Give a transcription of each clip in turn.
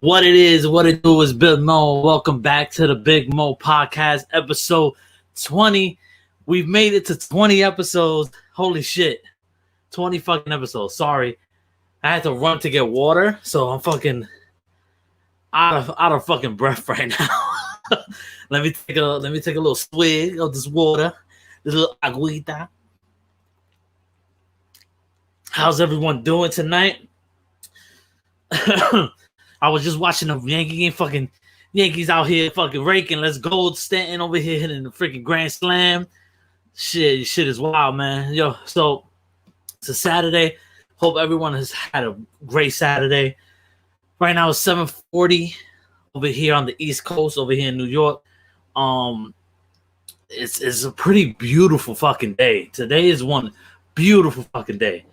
What it is, what it do is Big Mo. Welcome back to the Big Mo Podcast, episode 20. We've made it to 20 episodes. Holy shit. 20 fucking episodes. Sorry. I had to run to get water, so I'm fucking out of fucking breath right now. Let me take a little swig of this water. This little agüita. How's everyone doing tonight? I was just watching the Yankee game. Fucking Yankees out here fucking raking. Let's go. Stanton over here hitting the freaking grand slam. Shit is wild, man. Yo, so it's a Saturday. Hope everyone has had a great Saturday. Right now it's 7:40 over here on the East Coast, over here in New York. It's a pretty beautiful fucking day. Today is one beautiful fucking day.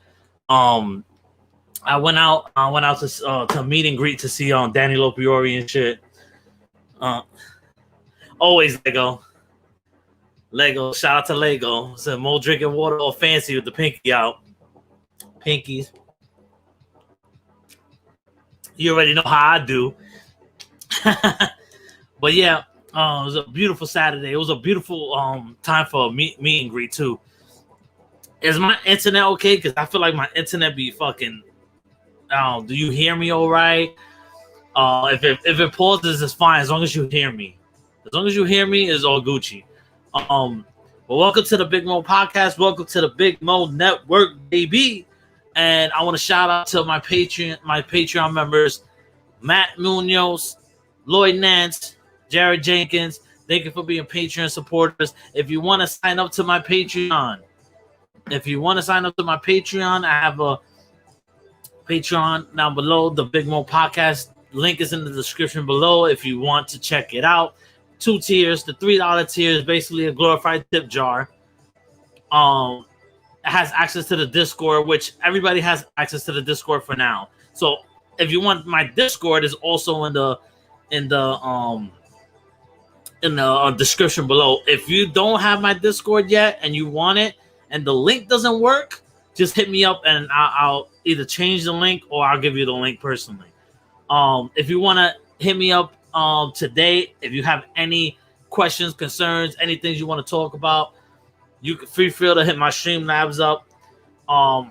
I went out to meet and greet to see Danny Lopiori and shit. Always Lego. Shout out to Lego. So Mo drinking water all fancy with the pinky out. Pinkies. You already know how I do. But yeah, it was a beautiful Saturday. It was a beautiful time for a meet and greet too. Is my internet okay? Because I feel like my internet be fucking. Do you hear me all right? If it pauses, it's fine as long as you hear me. As long as you hear me, it's all Gucci. Well, welcome to the Big Mo Podcast. Welcome to the Big Mo Network, baby. And I want to shout out to my Patreon members, Matt Munoz, Lloyd Nance, Jared Jenkins. Thank you for being Patreon supporters. If you want to sign up to my Patreon, I have a Patreon down below. The Big Mo Podcast link is in the description below if you want to check it out. 2 tiers. The $3 tier is basically a glorified tip jar. It has access to the Discord, which everybody has access to the Discord for now. So if you want, my Discord is also in the description below. If you don't have my Discord yet and you want it and the link doesn't work, just hit me up and I'll either change the link or I'll give you the link personally. If you want to hit me up today, if you have any questions, concerns, anything you want to talk about, you can feel to hit my Streamlabs up. I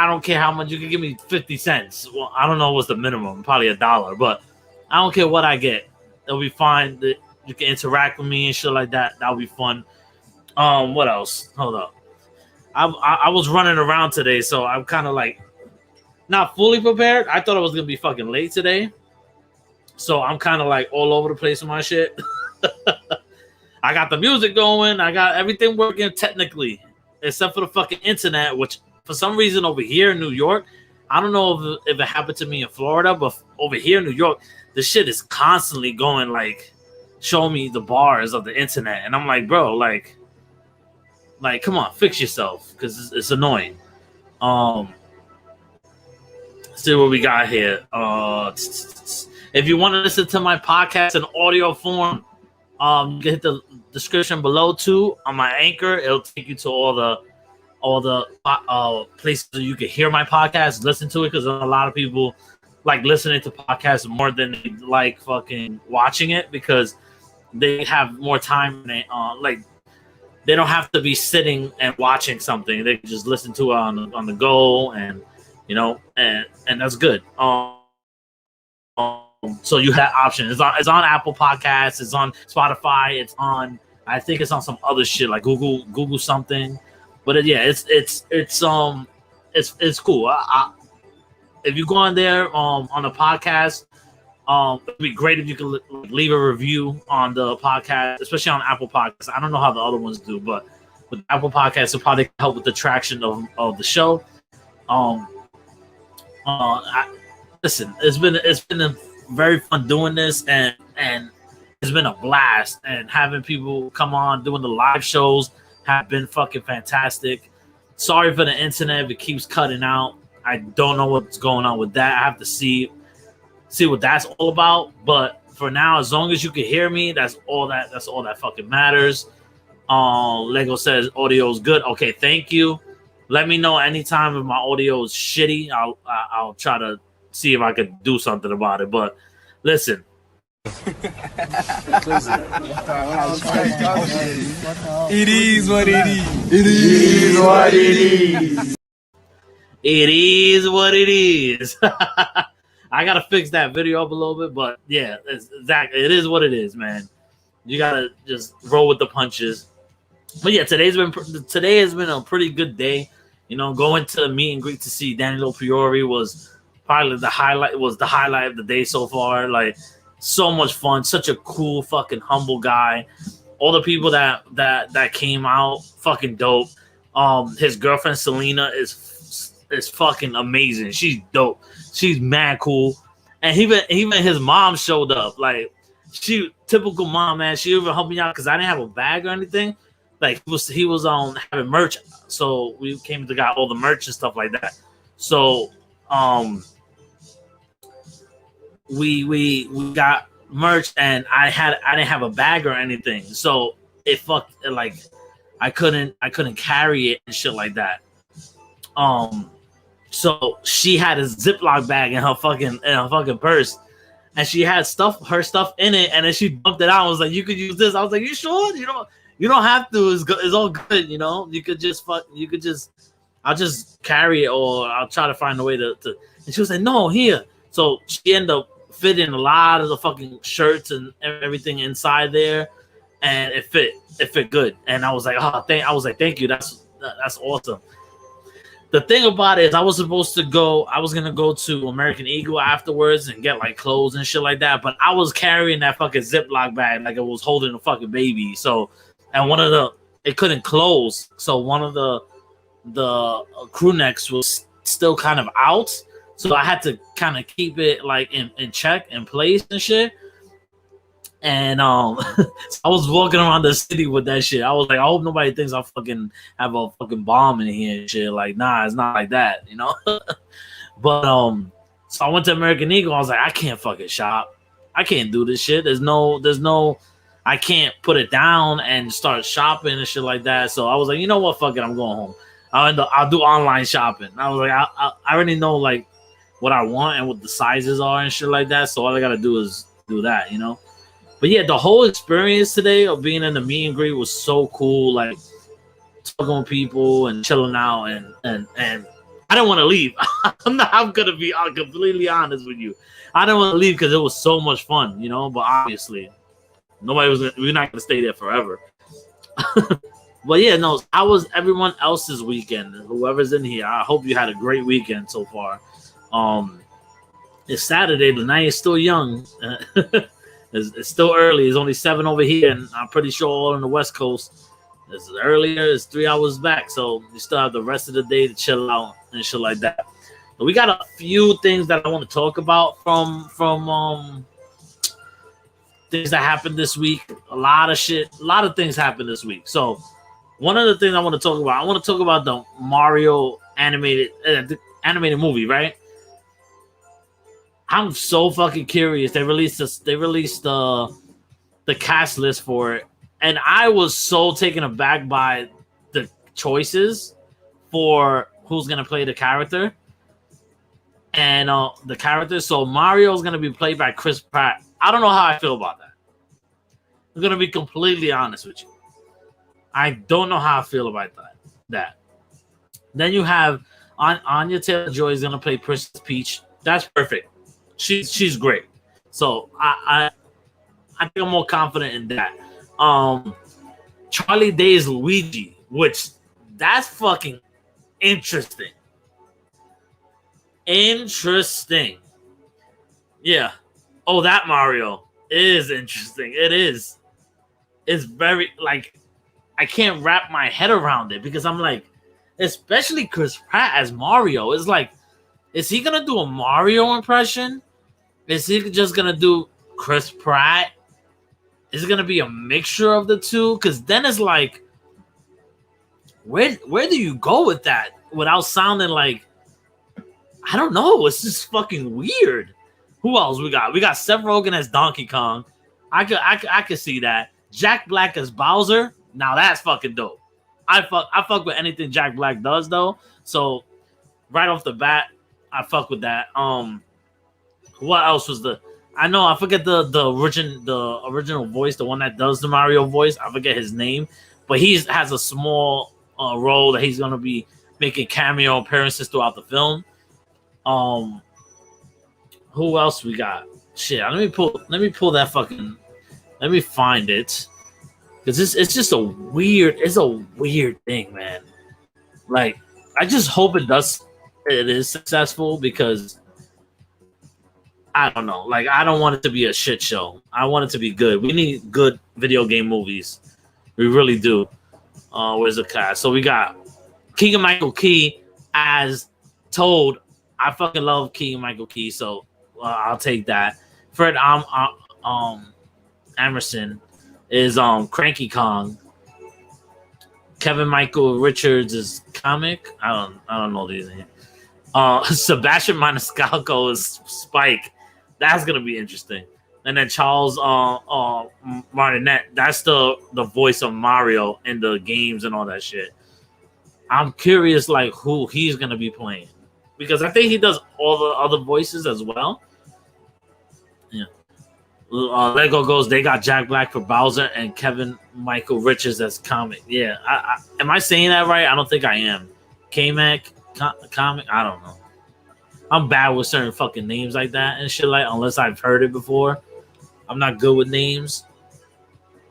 don't care how much. You can give me 50 cents. Well, I don't know what's the minimum, probably $1, but I don't care what I get. It'll be fine. You can interact with me and shit like that. That'll be fun. What else? Hold up. I was running around today, so I'm kind of like not fully prepared. I thought I was gonna be fucking late today, so I'm kind of like all over the place with my shit. I got the music going, I got everything working technically, except for the fucking internet, which for some reason over here in New York, I don't know if it happened to me in Florida, but over here in New York, the shit is constantly going like, show me the bars of the internet, and I'm like, bro, like, come on, fix yourself, because it's annoying. Let's see what we got here. If you want to listen to my podcast in audio form, you can hit the description below too on my Anchor. It'll take you to all the places that you can hear my podcast, listen to it, because a lot of people like listening to podcasts more than they like fucking watching it, because they have more time. They don't have to be sitting and watching something. They can just listen to it on the go, and you know, and that's good. So you have options. It's on Apple Podcasts. It's on Spotify. It's on. I think it's on some other shit like Google something. But it's cool. If you go on there on the podcast, it'd be great if you could leave a review on the podcast, especially on Apple Podcasts. I don't know how the other ones do, but with Apple Podcasts, it'll probably help with the traction of the show. Listen, it's been a very fun doing this, and it's been a blast, and having people come on doing the live shows have been fucking fantastic. Sorry for the internet if it keeps cutting out. I don't know what's going on with that. I have to see what that's all about. But for now, as long as you can hear me, that's all that fucking matters. Lego says audio is good. Okay, thank you. Let me know anytime if my audio is shitty. I'll try to see if I could do something about it. But listen. It is what it is. It is what it is. It is what it is. I gotta fix that video up a little bit, but yeah, exactly. It is what it is, man. You gotta just roll with the punches. But yeah, today has been a pretty good day. You know, going to the meet and greet to see Daniel Priori was probably the highlight. Was the highlight of the day so far. Like, so much fun. Such a cool, fucking humble guy. All the people that came out, fucking dope. His girlfriend Selena is fucking amazing. She's dope. She's mad cool. And even his mom showed up. Like, she typical mom, man. She even helped me out because I didn't have a bag or anything. Like, he was having merch, so we came to got all the merch and stuff like that. So we got merch, and I didn't have a bag or anything, so I couldn't carry it and shit like that. So she had a Ziploc bag in her fucking purse, and she had her stuff in it, and then she dumped it out. I was like, "You could use this." I was like, "You sure? You don't have to. It's good. It's all good. You know. I'll just carry it, or I'll try to find a way to." And she was like, "No, here." So she ended up fitting a lot of the fucking shirts and everything inside there, and it fit good. And I was like, thank you. That's awesome. The thing about it is, I was gonna go to American Eagle afterwards and get like clothes and shit like that, but I was carrying that fucking Ziploc bag like it was holding a fucking baby. So, and it couldn't close, so one of the crew necks was still kind of out. So I had to kind of keep it like in check, in place and shit. And so I was walking around the city with that shit. I was like, I hope nobody thinks I fucking have a fucking bomb in here and shit. Like, nah, it's not like that, you know? But so I went to American Eagle. I was like, I can't fucking shop. I can't do this shit. There's no I can't put it down and start shopping and shit like that. So I was like, you know what? Fuck it, I'm going home. I'll do online shopping. I was like, I already know like what I want and what the sizes are and shit like that. So all I gotta do is do that, you know? But yeah, the whole experience today of being in the meet and greet was so cool. Like, talking with people and chilling out, and I didn't want to leave. I'm gonna be completely honest with you. I didn't want to leave because it was so much fun, you know. But obviously, we're not gonna stay there forever. But yeah, no, how was everyone else's weekend? Whoever's in here, I hope you had a great weekend so far. It's Saturday, but now you're still young. It's still early. It's only 7 over here, and I'm pretty sure all on the West Coast. It's earlier. It's 3 hours back, so you still have the rest of the day to chill out and shit like that. But we got a few things that I want to talk about from things that happened this week. A lot of things happened this week. So one of the things I want to talk about, the Mario animated movie, right? I'm so fucking curious. They released the cast list for it, and I was so taken aback by the choices for who's gonna play the character and the characters. So Mario is gonna be played by Chris Pratt. I don't know how I feel about that. I'm gonna be completely honest with you. I don't know how I feel about that. Then you have Anya Taylor-Joy is gonna play Princess Peach. That's perfect. She's great. So I think I'm more confident in that. Charlie Day's Luigi, which that's fucking interesting. Interesting. Yeah. Oh, that Mario is interesting. It is. It's very, like, I can't wrap my head around it because I'm like, especially Chris Pratt as Mario. It's like, is he gonna do a Mario impression? Is he just gonna do Chris Pratt Is it gonna be a mixture of the two? Because then it's like, where do you go with that without sounding like, I don't know. It's just fucking weird. Who else we got? We got Seth Rogen as Donkey Kong. I could see that. Jack Black as Bowser. Now that's fucking dope. I fuck with anything Jack Black does though. So right off the bat, I fuck with that. What else was I forget the original voice, the one that does the Mario voice. I forget his name, but he has a small role that he's gonna be making cameo appearances throughout the film. Who else we got? Shit, let me pull that fucking. Let me find it, because it's just a weird thing, man. Like, I just hope it is successful, because I don't know. Like, I don't want it to be a shit show. I want it to be good. We need good video game movies. We really do. Where's the cast? So we got Keegan Michael Key as Toad. I fucking love Keegan Michael Key, so I'll take that. Fred Emerson is Cranky Kong. Kevin Michael Richards is Comic. I don't know these names. Sebastian Maniscalco is Spike. That's gonna be interesting. And then Charles Martinet, that's the voice of Mario in the games and all that shit. I'm curious, like, who he's gonna be playing, because I think he does all the other voices as well. Yeah. Lego goes, they got Jack Black for Bowser and Kevin Michael Richards as Comic. Yeah, am I saying that right? I don't think I am. K-Mac, Comic, I don't know. I'm bad with certain fucking names like that and shit, like, unless I've heard it before. I'm not good with names.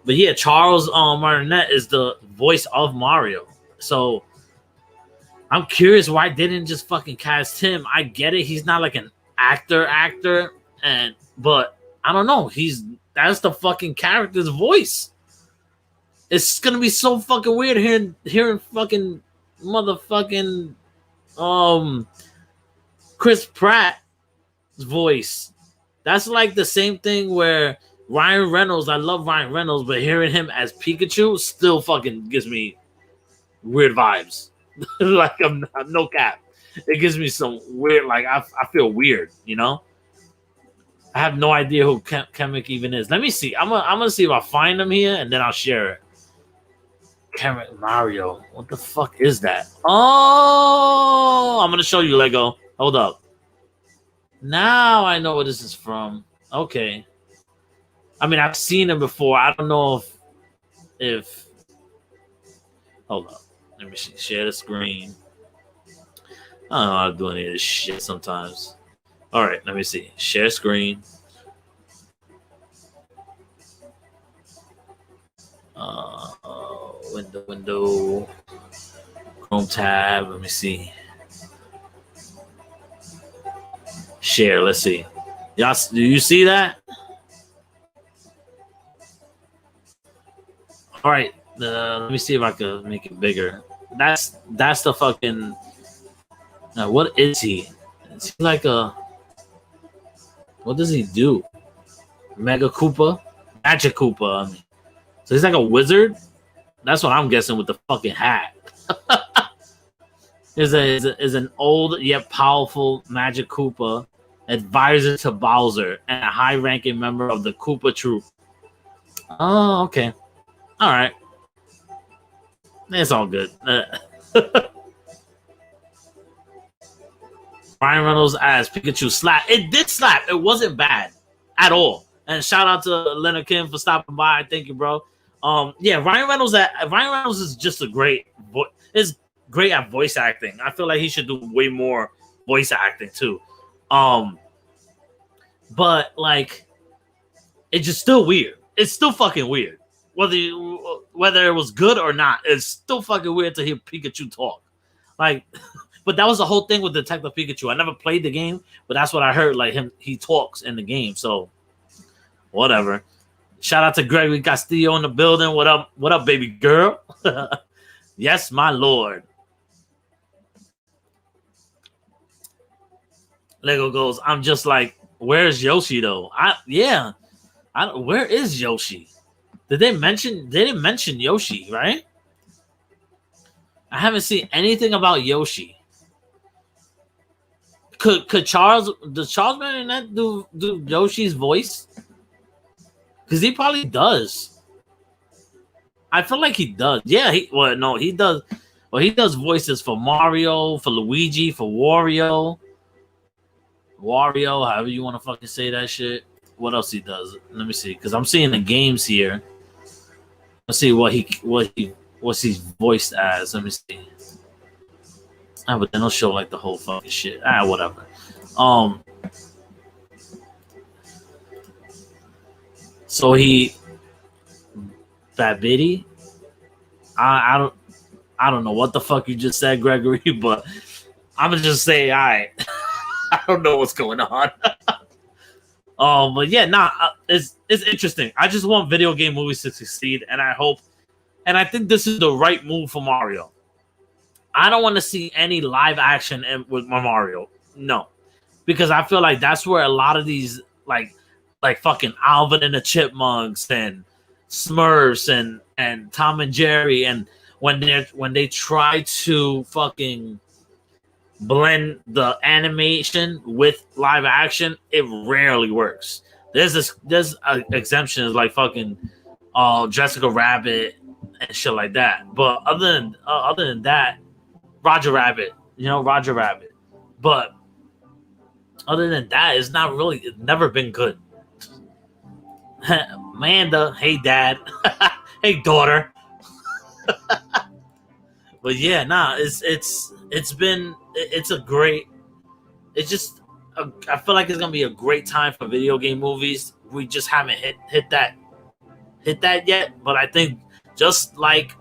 But yeah, Charles Martinet is the voice of Mario. So I'm curious why didn't just fucking cast him. I get it. He's not like an actor, but I don't know. That's the fucking character's voice. It's gonna be so fucking weird hearing fucking motherfucking Chris Pratt's voice. That's like the same thing where Ryan Reynolds, I love Ryan Reynolds, but hearing him as Pikachu still fucking gives me weird vibes. Like, I'm no cap. It gives me some weird, like, I feel weird, you know? I have no idea who Kamek even is. Let me see. I'm gonna see if I find him here, and then I'll share it. Kamek Mario. What the fuck is that? Oh, I'm gonna show you, Lego. Hold up. Now I know where this is from. Okay. I mean, I've seen him before. I don't know if hold up. Let me see. Share the screen. I don't know how to do any of this shit sometimes. All right, let me see. Share screen. Window. Chrome tab. Let me see. Share. Let's see. Y'all, do you see that? All right. Let me see if I can make it bigger. That's the fucking. What is he? Is he like a? What does he do? Mega Koopa? Magic Koopa, I mean. So he's like a wizard? That's what I'm guessing with the fucking hat. is an old yet powerful Magic Koopa, advisor to Bowser, and a high-ranking member of the Koopa Troop. Oh, okay. All right. It's all good. Ryan Reynolds as Pikachu slap. It did slap. It wasn't bad at all. And shout out to Leonard Kim for stopping by. Thank you, bro. Yeah, Ryan Reynolds is just is great at voice acting. I feel like he should do way more voice acting too. But like, it's just still weird. It's still fucking weird. Whether it was good or not, it's still fucking weird to hear Pikachu talk. Like, but that was the whole thing with Detective Pikachu. I never played the game, but that's what I heard. Like, he talks in the game. So, whatever. Shout out to Gregory Castillo in the building. What up? What up, baby girl? Yes, my lord. Lego goes, I'm just like, where's Yoshi though? Where is Yoshi? Did they mention? They didn't mention Yoshi, right? I haven't seen anything about Yoshi. Could does Charles Martinet do Yoshi's voice? Because he probably does. I feel like he does. Yeah, he does. Well, he does voices for Mario, for Luigi, for Wario, however you want to fucking say that shit. What else he does? Let me see, because I'm seeing the games here. Let's see what's he's voiced as. Let me see. But then they'll show like the whole fucking shit. Whatever. So Babidi. I don't know what the fuck you just said, Gregory, but I'm gonna just say, all right. I don't know what's going on. But yeah, it's interesting. I just want video game movies to succeed, and I think this is the right move for Mario. I don't want to see any live action with Mario. No. Because I feel like that's where a lot of these like fucking Alvin and the Chipmunks and Smurfs and Tom and Jerry, and when they try to fucking blend the animation with live action, it rarely works. There's exemptions like fucking Jessica Rabbit and shit like that. But other than that, Roger Rabbit. But other than that, it's never been good. Amanda, hey dad, hey daughter. But yeah, I feel like it's gonna be a great time for video game movies. We just haven't hit that yet. But I think just like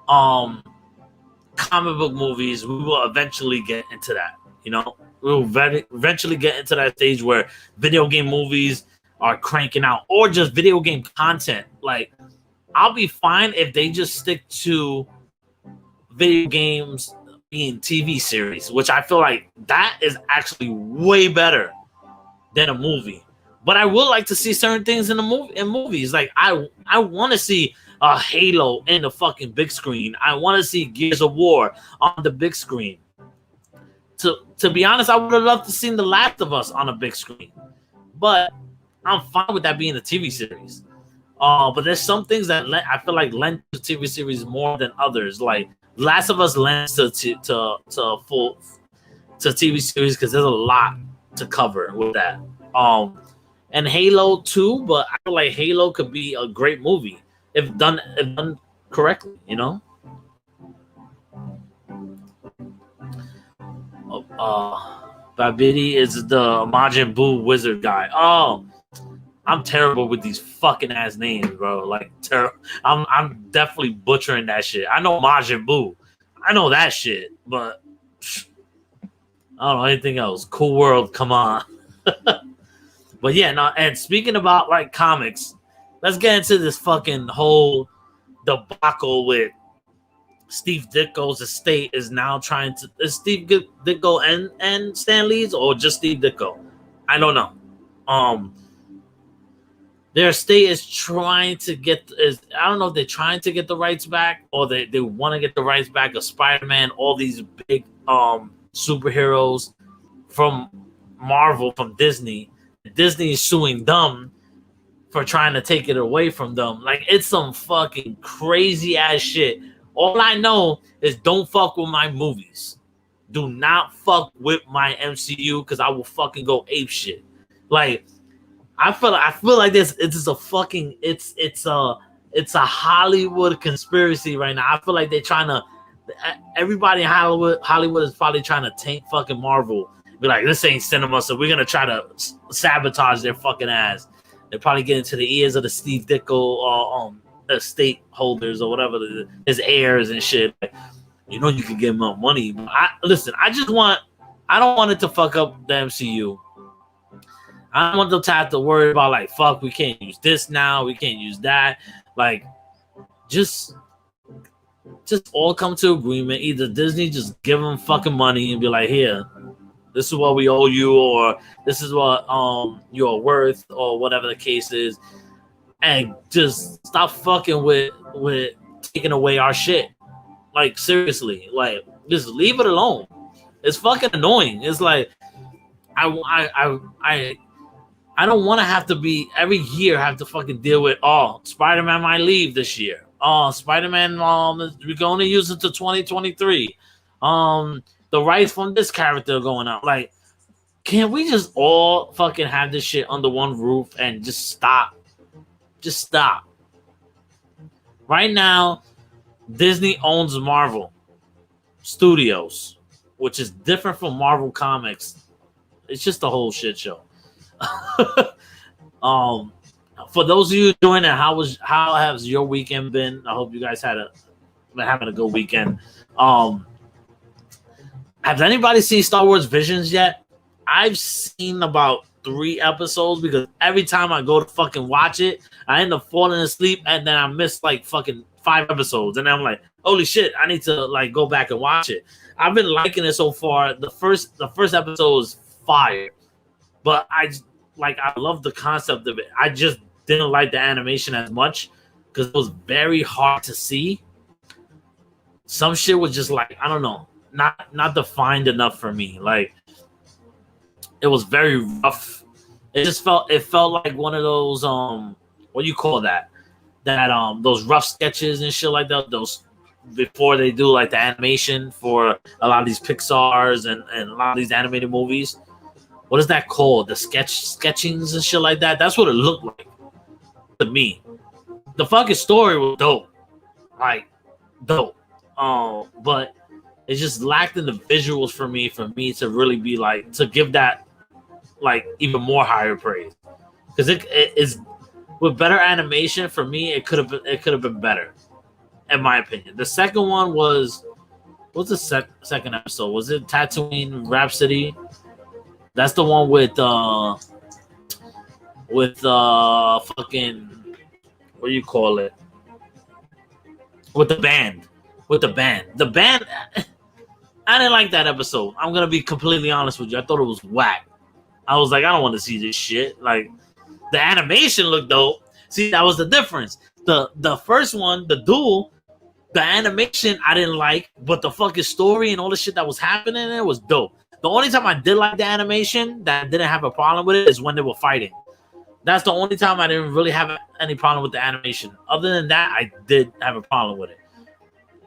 comic book movies, we will eventually get into that. We'll eventually get into that stage where video game movies are cranking out, or just video game content. Like, I'll be fine if they just stick to video games being TV series, which I feel like that is actually way better than a movie. But I would like to see certain things in movies. Like, I want to see a Halo in the fucking big screen. I want to see Gears of War on the big screen. To be honest, I would have loved to see The Last of Us on a big screen. But I'm fine with that being a TV series. But there's some things that I feel like lend to TV series more than others. Like Last of Us lends to TV series because there's a lot to cover with that. And Halo too, but I feel like Halo could be a great movie if done correctly. Babidi is the Majin Buu wizard guy. Oh, I'm terrible with these fucking ass names, bro. Like, I'm definitely butchering that shit. I know Majin Buu. I know that shit, but I don't know anything else. Cool World, come on. But yeah, and speaking about like comics, let's get into this fucking whole debacle with Steve Ditko's estate is now trying to... Is Steve Ditko and Stan Lee's, or just Steve Ditko? I don't know. Their estate is trying to I don't know if they're trying to get the rights back, or they want to get the rights back of Spider-Man, all these big superheroes from Marvel, from Disney. Disney is suing them for trying to take it away from them. Like, it's some fucking crazy ass shit. All I know is don't fuck with my movies. Do not fuck with my MCU, because I will fucking go ape shit. Like, I feel like this. It's a Hollywood conspiracy right now. I feel like they're trying to. Everybody in Hollywood is probably trying to tank fucking Marvel. Be like, this ain't cinema, so we're gonna try to sabotage their fucking ass. They're probably getting to the ears of the Steve Ditko estate holders or whatever, his heirs and shit. Like, you can give them money. I don't want it to fuck up the MCU. I don't want them to have to worry about, like, fuck, we can't use this now, we can't use that. Like, just all come to agreement. Either Disney just give them fucking money and be like, here, this is what we owe you, or this is what you're worth, or whatever the case is. and just stop fucking with taking away our shit. Like seriously, like just leave it alone. It's fucking annoying. It's like I don't want to have to be every year have to fucking deal with Spider-Man might leave this year. Spider-Man we're going to use it to 2023. The rights from this character going out. Like, can't we just all fucking have this shit under one roof and just stop? Just stop. Right now, Disney owns Marvel Studios, which is different from Marvel Comics. It's just a whole shit show. For those of you doing it, how has your weekend been? I hope you guys been having a good weekend. Has anybody seen Star Wars Visions yet? I've seen about 3 episodes because every time I go to fucking watch it, I end up falling asleep and then I miss like fucking 5 episodes, and I'm like, holy shit, I need to like go back and watch it. I've been liking it so far. The first episode is fire, but I love the concept of it. I just didn't like the animation as much because it was very hard to see. Some shit was just like, I don't know, not defined enough for me. Like, it was very rough. It felt like one of those what do you call that those rough sketches and shit like that, those before they do like the animation for a lot of these Pixars and a lot of these animated movies. What is that called? The sketchings and shit like that. That's what it looked like to me. The fucking story was dope, like dope. But it just lacked in the visuals for me to really be like to give that like even more higher praise, because it is with better animation for me. It could have been better, in my opinion. The second one was what's the second episode? Was it Tatooine Rhapsody? That's the one with fucking what do you call it? With the band. The band. I didn't like that episode. I'm gonna be completely honest with you. I thought it was whack. I was like, I don't want to see this shit. Like, the animation looked dope. See, that was the difference. The first one, the duel, the animation I didn't like, but the fucking story and all the shit that was happening in it was dope. The only time I did like the animation, that I didn't have a problem with it, is when they were fighting. That's the only time I didn't really have any problem with the animation. Other than that, I did have a problem with it.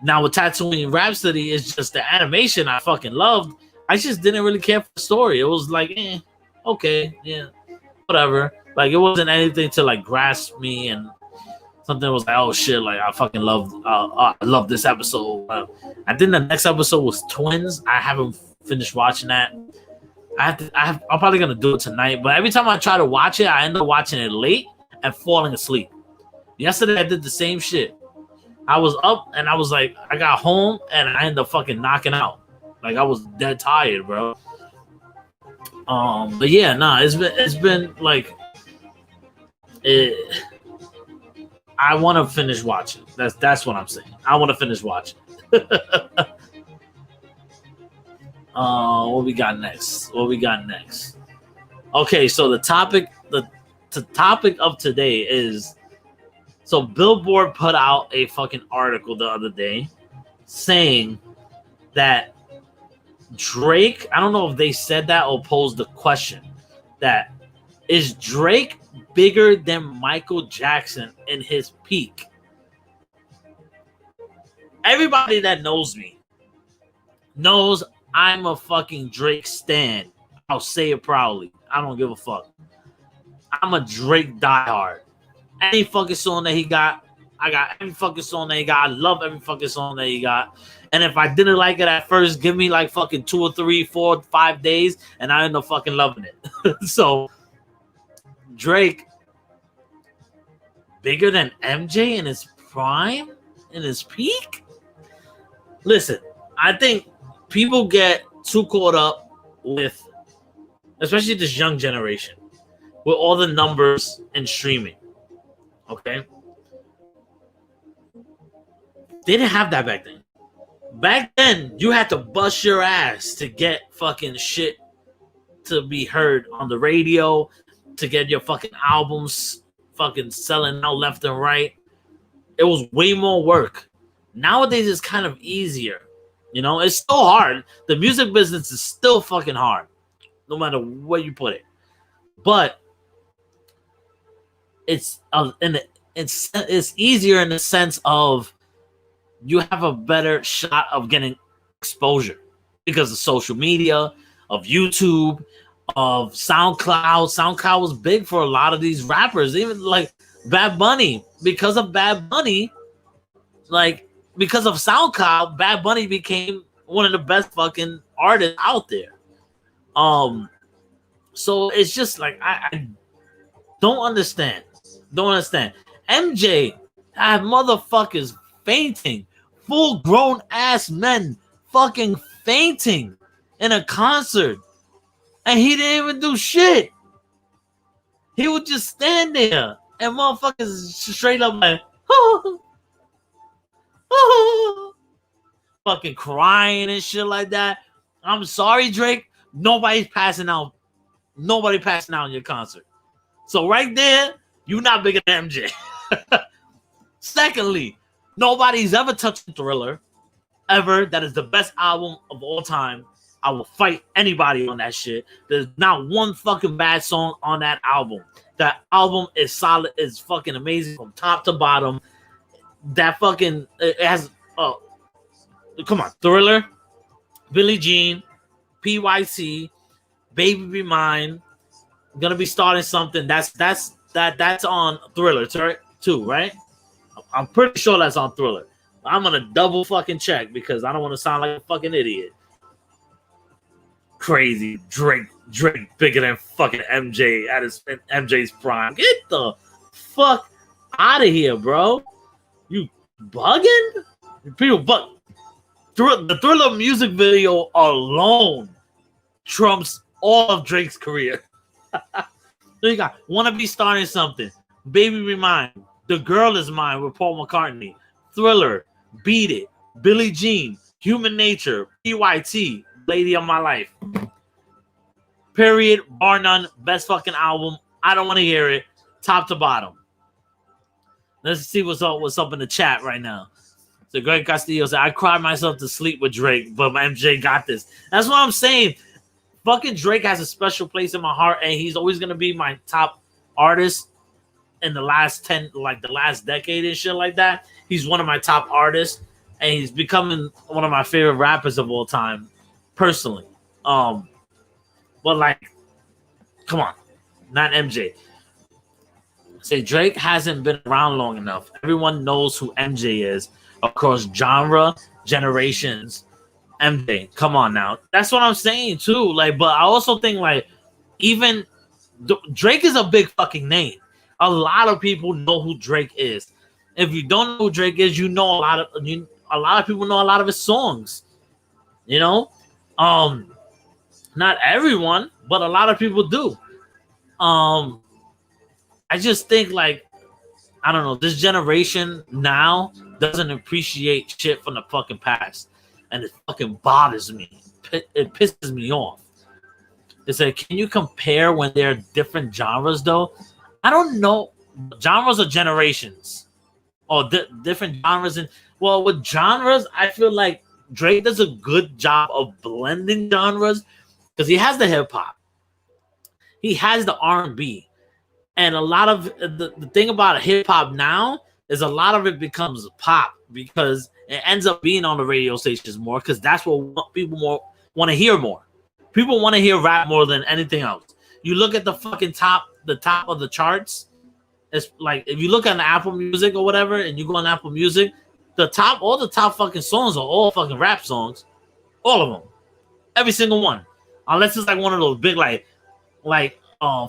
Now with Tatooine Rhapsody, it's just the animation I fucking loved. I just didn't really care for the story. It was like, okay, yeah, whatever. Like, it wasn't anything to like grasp me, and something was like, oh shit, like I fucking love this episode. I think the next episode was Twins. I haven't finished watching that. I'm probably gonna do it tonight, but every time I try to watch it, I end up watching it late and falling asleep. Yesterday I did the same shit. I was up and I was like, I got home and I ended up fucking knocking out. Like, I was dead tired, bro. But yeah, it's been like I want to finish watching. That's what I'm saying. I want to finish watching. What we got next? Okay, so the topic of today is, so Billboard put out a fucking article the other day saying that Drake, I don't know if they said that or posed the question, that is Drake bigger than Michael Jackson in his peak? Everybody that knows me knows I'm a fucking Drake stan. I'll say it proudly. I don't give a fuck. I'm a Drake diehard. Any fucking song that he got, I got every fucking song that he got. I love every fucking song that he got. And if I didn't like it at first, give me like fucking 2 or 3, 4, 5 days, and I end up fucking loving it. So, Drake, bigger than MJ in his prime, in his peak? Listen, I think people get too caught up with, especially this young generation, with all the numbers and streaming. Okay? They didn't have that back then. Back then, you had to bust your ass to get fucking shit to be heard on the radio, to get your fucking albums fucking selling out left and right. It was way more work. Nowadays, it's kind of easier. You know, it's still hard. The music business is still fucking hard, no matter where you put it. But it's easier in the sense of you have a better shot of getting exposure because of social media, of YouTube, of SoundCloud. SoundCloud was big for a lot of these rappers, even like Bad Bunny. Because of Bad Bunny, like because of SoundCloud, Bad Bunny became one of the best fucking artists out there. So it's just like I don't understand. Don't understand. MJ had motherfuckers fainting, full grown ass men fucking fainting in a concert, and he didn't even do shit. He would just stand there and motherfuckers straight up like fucking crying and shit like that. I'm sorry, Drake. Nobody's passing out. Nobody passing out in your concert. So right there, you're not bigger than MJ. Secondly, nobody's ever touched Thriller ever. That is the best album of all time. I will fight anybody on that shit. There's not one fucking bad song on that album. That album is solid, is fucking amazing from top to bottom. That fucking it has come on, Thriller, Billie Jean, PYC, Baby Be Mine, Gonna Be Starting Something. That's on Thriller too, right? I'm pretty sure that's on Thriller. I'm gonna double fucking check because I don't want to sound like a fucking idiot. Crazy Drake bigger than fucking MJ at MJ's prime. Get the fuck out of here, bro. You bugging? People bug. The Thriller music video alone trumps all of Drake's career. So you got Wanna Be Starting Something, Baby Be Mine, The Girl Is Mine with Paul McCartney, Thriller, Beat It, Billie Jean, Human Nature, PYT, Lady of My Life. Period, bar none, best fucking album. I don't want to hear it, top to bottom. Let's see what's up in the chat right now. So Greg Castillo said, I cried myself to sleep with Drake, but my MJ got this. That's what I'm saying. Fucking Drake has a special place in my heart, and he's always gonna be my top artist in the last the last decade and shit like that. He's one of my top artists, and he's becoming one of my favorite rappers of all time, personally. But like, come on, not MJ. Say Drake hasn't been around long enough. Everyone knows who MJ is across genre, generations. MJ, come on now. That's what I'm saying too. Like, but I also think like even Drake is a big fucking name. A lot of people know who Drake is. If you don't know who Drake is, you know a lot of people know a lot of his songs. You know, not everyone, but a lot of people do. I just think like I don't know. This generation now doesn't appreciate shit from the fucking past. And it fucking bothers me. It pisses me off. They say, can you compare when there are different genres, though? I don't know. Genres or generations? Or different genres. Well, with genres, I feel like Drake does a good job of blending genres because he has the hip-hop. He has the R&B. And a lot of the thing about hip-hop now is a lot of it becomes pop because it ends up being on the radio stations more because that's what people more want to hear more. People want to hear rap more than anything else. You look at the top of the charts. It's like if you look at the Apple Music or whatever, and you go on Apple Music, all the top fucking songs are all fucking rap songs, all of them, every single one, unless it's like one of those big like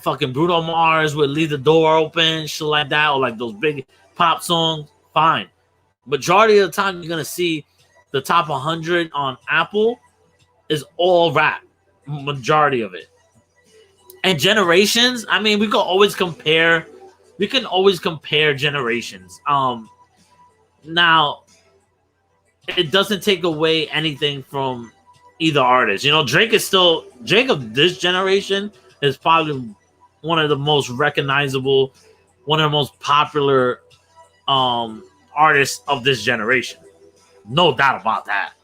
fucking Bruno Mars would Leave the Door Open, shit like that, or like those big pop songs. Fine. Majority of the time, you're gonna see the top 100 on Apple is all rap. Majority of it. And generations, I mean, we can always compare generations. Now, it doesn't take away anything from either artist. You know, Drake of this generation is probably one of the most recognizable one of the most popular artists of this generation. No doubt about that.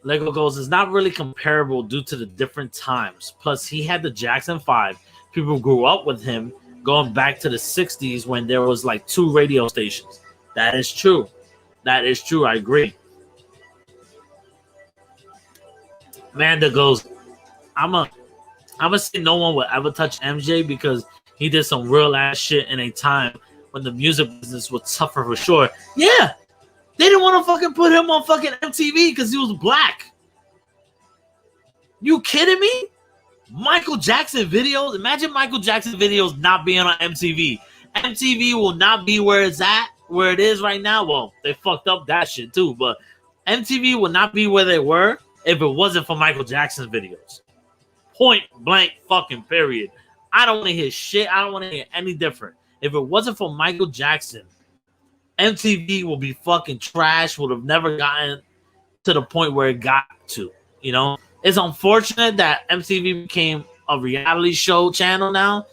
Lego goes, it's not really comparable due to the different times. Plus, he had the Jackson 5. People grew up with him going back to the 60s when there was like 2 radio stations. That is true. That is true. I agree. Amanda goes, I'm gonna say no one will ever touch MJ because he did some real ass shit in a time when the music business was tougher for sure. Yeah, they didn't want to fucking put him on fucking MTV because he was black. You kidding me? Michael Jackson videos. Imagine Michael Jackson videos not being on MTV. MTV will not be where it's at, where it is right now. Well, they fucked up that shit too, but MTV will not be where they were if it wasn't for Michael Jackson's videos. Point blank fucking period. I don't want to hear shit. I don't want to hear any different. If it wasn't for Michael Jackson, MTV will be fucking trash. Would have never gotten to the point where it got to. You know, it's unfortunate that MTV became a reality show channel now,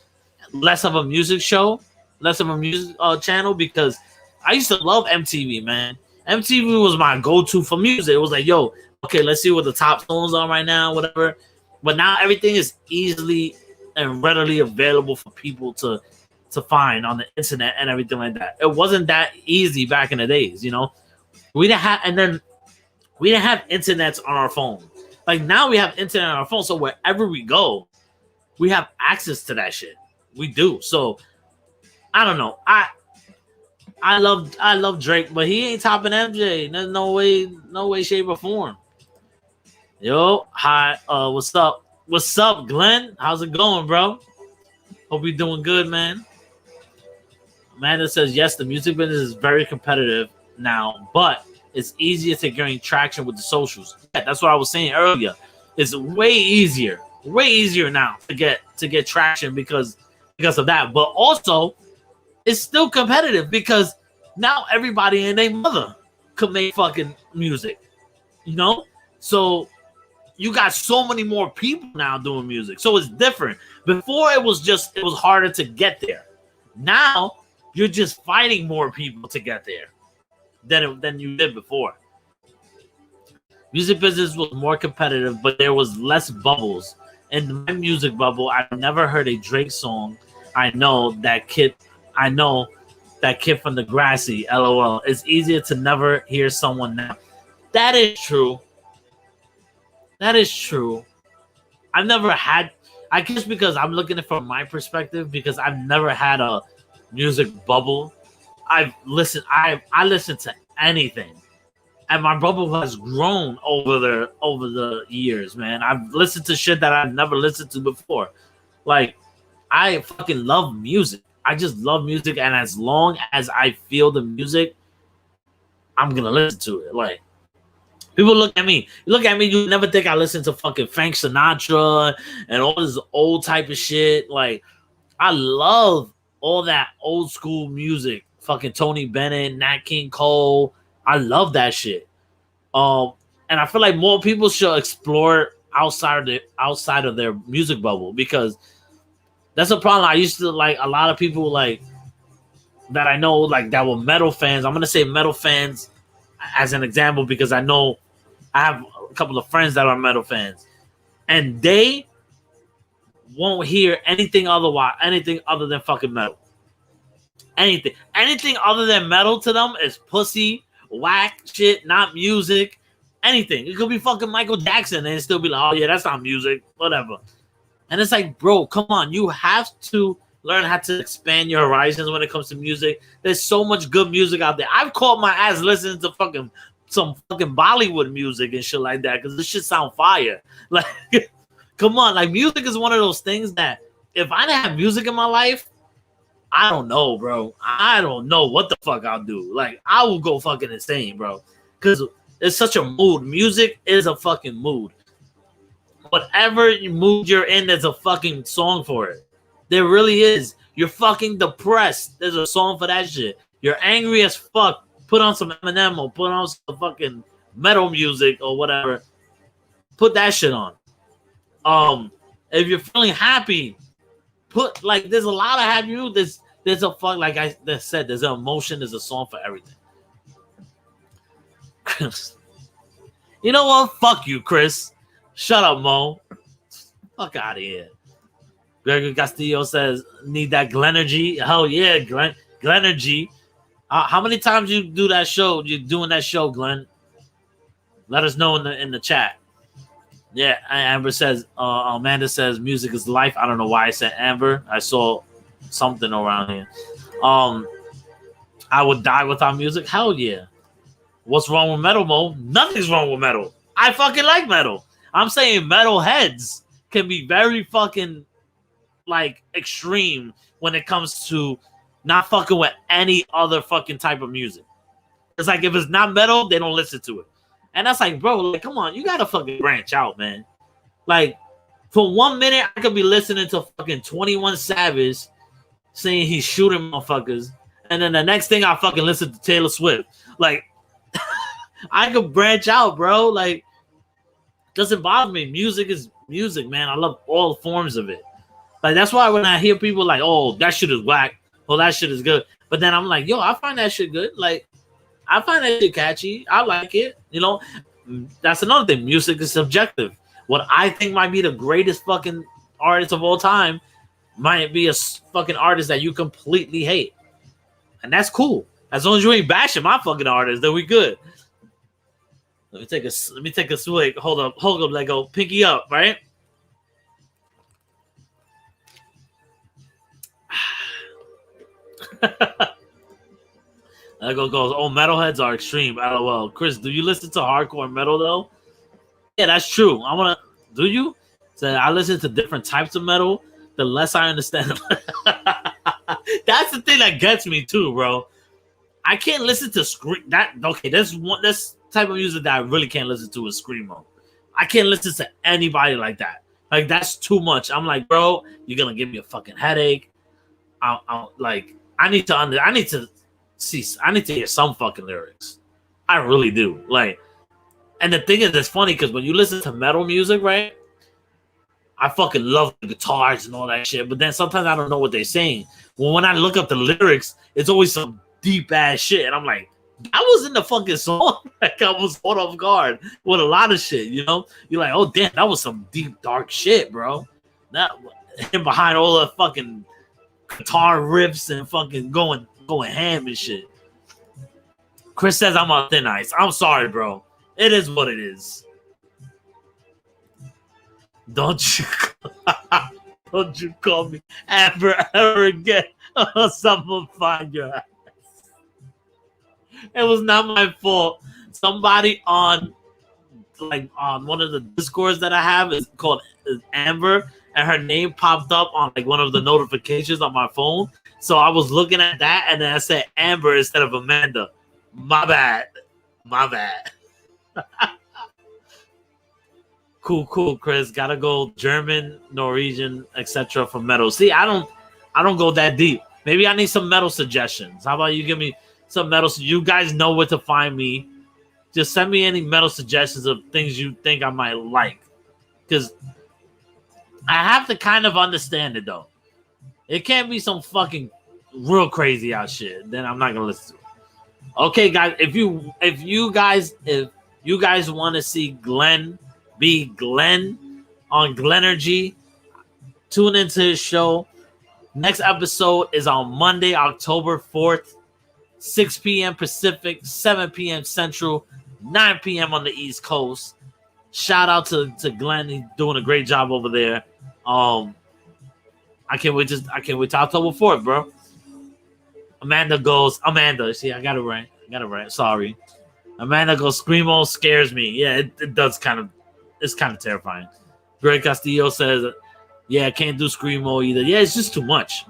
less of a music show, less of a music channel, because I used to love MTV, man. MTV was my go-to for music. It was like, yo, okay, let's see what the top songs are right now, whatever. But now everything is easily and readily available for people to find on the internet and everything like that. It wasn't that easy back in the days, you know. We didn't have internets on our phone. Like now we have internet on our phone, so wherever we go, we have access to that shit. We do. So I don't know. I love Drake, but he ain't topping MJ. There's no way, shape, or form. Yo, hi, what's up? What's up, Glenn? How's it going, bro? Hope you're doing good, man. Amanda says, yes, the music business is very competitive now, but it's easier to gain traction with the socials. Yeah, that's what I was saying earlier. It's way easier now to get traction because of that. But also, it's still competitive because now everybody and their mother could make fucking music, you know? So you got so many more people now doing music. So it's different. Before it was harder to get there. Now you're just fighting more people to get there than you did before. Music business was more competitive, but there was less bubbles. In my music bubble, I've never heard a Drake song. I know that kid from Degrassi, LOL. It's easier to never hear someone now. That is true. I've never had, I guess because I'm looking at it from my perspective, because I've never had a music bubble. I listen to anything. And my bubble has grown over the years, man. I've listened to shit that I've never listened to before. Like, I fucking love music. I just love music, and as long as I feel the music, I'm gonna listen to it. Like, people look at me, you never think I listen to fucking Frank Sinatra and all this old type of shit. Like, I love all that old school music. Fucking Tony Bennett, Nat King Cole. I love that shit. And I feel like more people should explore outside of their music bubble, because that's a problem. I used to like a lot of people like that I know, like that were metal fans. I'm gonna say metal fans as an example because I know I have a couple of friends that are metal fans, and they won't hear anything other than fucking metal. Anything other than metal to them is pussy, whack shit, not music, anything. It could be fucking Michael Jackson and still be like, oh yeah, that's not music, whatever. And it's like, bro, come on. You have to learn how to expand your horizons when it comes to music. There's so much good music out there. I've caught my ass listening to some fucking Bollywood music and shit like that because this shit sound fire. Like, come on. Like, music is one of those things that if I didn't have music in my life, I don't know, bro. I don't know what the fuck I'll do. Like, I will go fucking insane, bro. Because it's such a mood. Music is a fucking mood. Whatever mood you're in, there's a fucking song for it. There really is. You're fucking depressed. There's a song for that shit. You're angry as fuck. Put on some Eminem or put on some fucking metal music or whatever. Put that shit on. If you're feeling happy, put like there's a lot of have you. There's a fuck like I said. There's an emotion. There's a song for everything. Chris, you know what? Fuck you, Chris. Shut up, Mo. Fuck out of here. Gregory Castillo says, "Need that Glenergy." Hell yeah, Glenergy. How many times you do that show? You're doing that show, Glenn. Let us know in the chat. Yeah, Amber says. Amanda says, "Music is life." I don't know why I said Amber. I saw something around here. I would die without music. Hell yeah. What's wrong with metal, Mo? Nothing's wrong with metal. I fucking like metal. I'm saying metal heads can be very fucking like extreme when it comes to not fucking with any other fucking type of music. It's like if it's not metal, they don't listen to it. And that's like, bro, like, come on, you gotta fucking branch out, man. Like, for 1 minute, I could be listening to fucking 21 Savage saying he's shooting motherfuckers, and then the next thing I fucking listen to Taylor Swift. Like, I could branch out, bro. Like, doesn't bother me. Music is music, man. I love all forms of it. Like, that's why when I hear people like, oh, that shit is whack, oh, that shit is good, but then I'm like, yo, I find that shit good. Like, I find that shit catchy. I like it. You know, that's another thing. Music is subjective. What I think might be the greatest fucking artist of all time might be a fucking artist that you completely hate. And that's cool. As long as you ain't bashing my fucking artist, then we good. Let me take a swig. Hold up, Lego. Pinky up, right? Lego goes, oh, metalheads are extreme. LOL. Chris, do you listen to hardcore metal though? Yeah, that's true. Do you? So I listen to different types of metal. The less I understand. That's the thing that gets me too, bro. I can't listen to this type of music that I really can't listen to is screamo. I can't listen to anybody like that. Like, that's too much. I'm like, bro, you're gonna give me a fucking headache. I need to hear some fucking lyrics. I really do. Like, and the thing is, it's funny because when you listen to metal music, right? I fucking love the guitars and all that shit, but then sometimes I don't know what they're saying. Well, when I look up the lyrics, it's always some deep ass shit, and I'm like, I was in the fucking song. Like, I was caught off guard with a lot of shit. You know, you're like, oh damn, that was some deep dark shit, bro. That him behind all the fucking guitar riffs and fucking going ham and shit. Chris says I'm on thin ice. I'm sorry, bro. It is what it is. Don't you call me Amber ever again? Someone find your ass. It was not my fault. Somebody on one of the Discords that I have is called Amber, and her name popped up on like one of the notifications on my phone. So I was looking at that, and then I said Amber instead of Amanda. My bad. Cool, Chris. Gotta go German, Norwegian, etc. for metal. See, I don't go that deep. Maybe I need some metal suggestions. How about you give me some metal? So you guys know where to find me. Just send me any metal suggestions of things you think I might like, because I have to kind of understand it though. It can't be some fucking real crazy out shit. Then I'm not gonna listen to it. Okay, guys. If you guys want to see Glenn on Glenergy, tune into his show. Next episode is on Monday, October 4th, 6 p.m. Pacific, 7 p.m. Central, 9 p.m. on the East Coast. Shout out to Glenn. He's doing a great job over there. I can't wait to October 4th, bro. Amanda. See, I got it right. Sorry. Amanda goes, Screamo scares me. Yeah, it does it's kind of terrifying. Greg Castillo says, yeah, I can't do Screamo either. Yeah, it's just too much.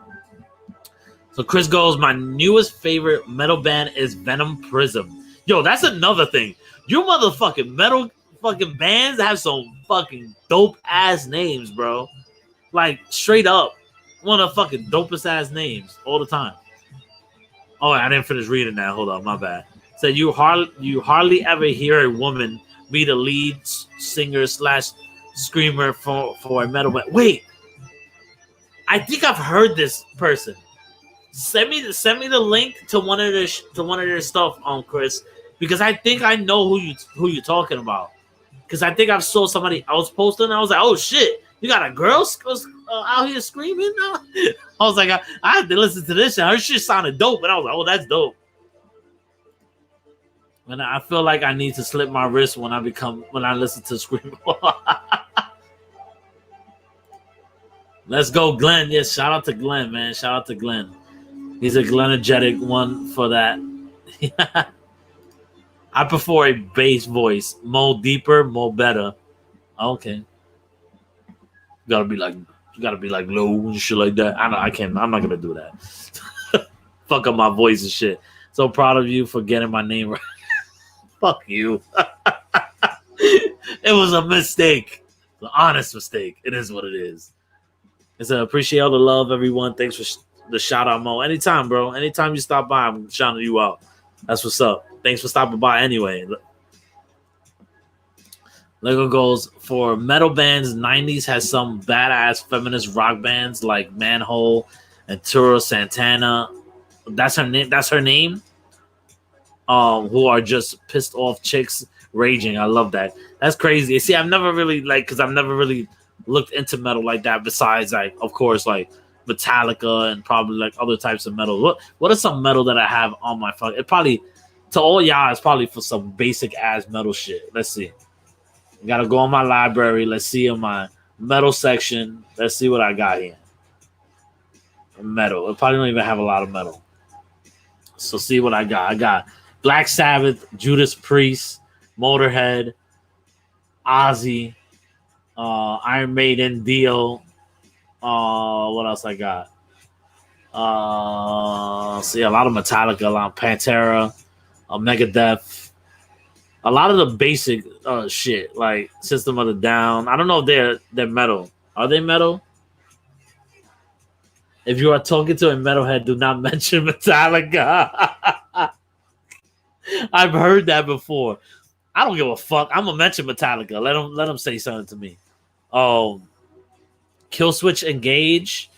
So Chris goes, my newest favorite metal band is Venom Prism. Yo, that's another thing. You motherfucking metal fucking bands have some fucking dope ass names, bro. Like, straight up. One of the fucking dopest ass names all the time. Oh, I didn't finish reading that. Hold on, my bad. So you hardly ever hear a woman be the lead singer / screamer for a metal band. Wait. I think I've heard this person. Send me the link to one of their stuff, Chris, because I think I know who you're talking about. Because I think I saw somebody else posting, and I was like, oh shit, you got a girl out here screaming now? I was like, I had to listen to this shit. Her shit sounded dope, and I was like, oh, that's dope. And I feel like I need to slip my wrist when I listen to Scream. Let's go, Glenn. Yes, shout out to Glenn, man. Shout out to Glenn. He's a Glennergetic one for that. I prefer a bass voice. More deeper, more better. Okay. You gotta be like low and shit like that. I'm not gonna do that. Fuck up my voice and shit. So proud of you for getting my name right. Fuck you. It was a mistake. An honest mistake. It is what it is. It's appreciate all the love, everyone. Thanks for the shout out, Mo. Anytime, bro. Anytime you stop by, I'm shouting you out. That's what's up. Thanks for stopping by anyway. Lego goes for metal bands. 90s has some badass feminist rock bands like Manhole and Turo Santana. That's her name. That's her name. Who are just pissed off chicks raging. I love that. That's crazy. See, I've never really looked into metal like that. Besides, like, of course, like Metallica and probably like other types of metal. What are some metal that I have on my phone? It probably to all y'all is probably for some basic ass metal shit. Let's see. Gotta go on my library. Let's see in my metal section. Let's see what I got here. Metal. It probably don't even have a lot of metal. So see what I got. I got Black Sabbath, Judas Priest, Motorhead, Ozzy, Iron Maiden, Dio. What else I got? See a lot of Metallica, a lot of Pantera, Megadeth. A lot of the basic shit like System of a Down. I don't know if they're metal. Are they metal? If you are talking to a metalhead, do not mention Metallica. I've heard that before. I don't give a fuck. I'm gonna mention Metallica. Let them say something to me. Killswitch Engage,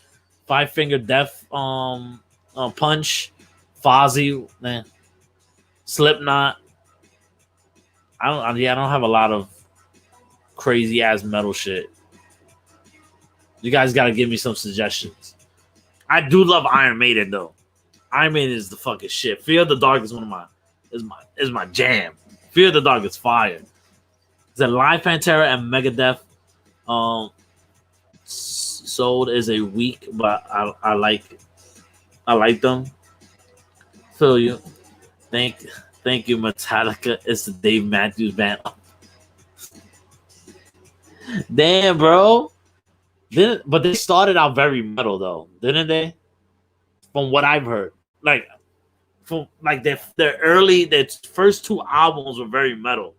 Five Finger Death Punch, Fozzy, man. Slipknot. I don't have a lot of crazy ass metal shit. You guys gotta give me some suggestions. I do love Iron Maiden though. Iron Maiden is the fucking shit. Fear of the Dark is is my jam. Fear of the Dark is fire. Is that Live Pantera and Megadeth? Sold is a week, but I like them. Feel you. Thank you, Metallica. It's the Dave Matthews Band. Damn, bro. But they started out very metal though, didn't they? From what I've heard, like their first two albums were very metal.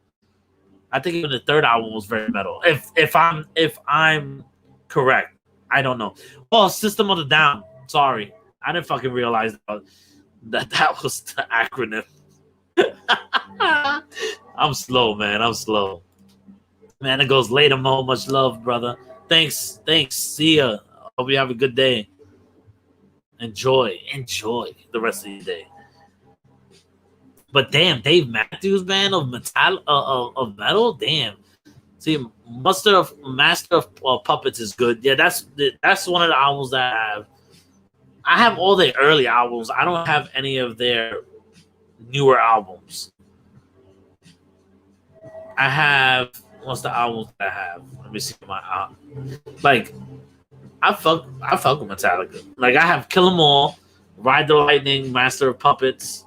I think even the third album was very metal. If I'm correct, I don't know. Oh, System of a Down. Sorry, I didn't fucking realize that was the acronym. I'm slow, man. I'm slow. Man, it goes later, Mo. Much love, brother. Thanks. See ya. Hope you have a good day. Enjoy the rest of your day. But damn, Dave Matthews Band of metal. Damn. See, Master of Puppets is good. Yeah, that's one of the albums that I have. I have all their early albums. I don't have any of their newer albums. I have what's the albums that I have? Let me see my like I fuck with Metallica. Like I have Kill 'Em All, Ride the Lightning, Master of Puppets,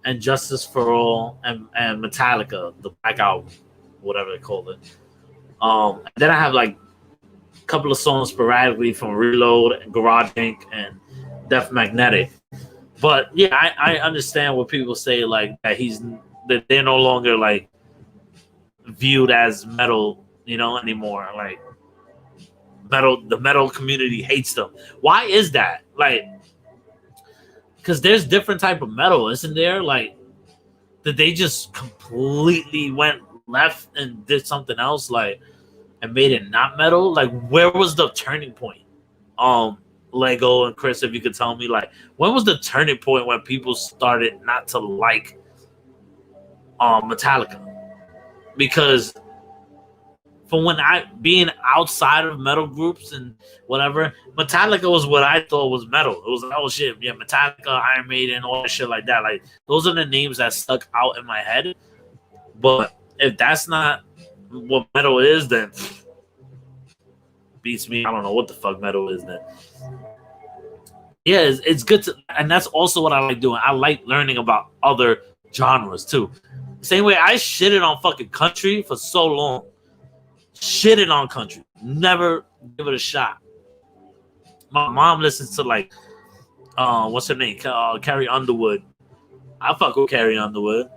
and Justice for All, and Metallica, the Black Album, whatever they call it. Then I have like a couple of songs sporadically from Reload, Garage Inc., and Death Magnetic. But yeah, I understand what people say, like that they're no longer like viewed as metal, anymore. Like the metal community hates them. Why is that? Like, because there's different type of metal, isn't there? Like, that they just completely went left and did something else, like, and made it not metal. Like, where was the turning point? Lego and Chris, if you could tell me, like, when was the turning point when people started not to like Metallica? Because from when I being outside of metal groups and whatever, Metallica was what I thought was metal. It was like, oh shit, yeah, Metallica, Iron Maiden, all that shit like that. Like, those are the names that stuck out in my head. But if that's not what metal is, then beats me. I don't know what the fuck metal is then. Yeah, it's good to, and that's also what I like doing. I like learning about other genres too. Same way I shitted on fucking country for so long. Shitted on country. Never give it a shot. My mom listens to like, what's her name? Carrie Underwood. I fuck with Carrie Underwood.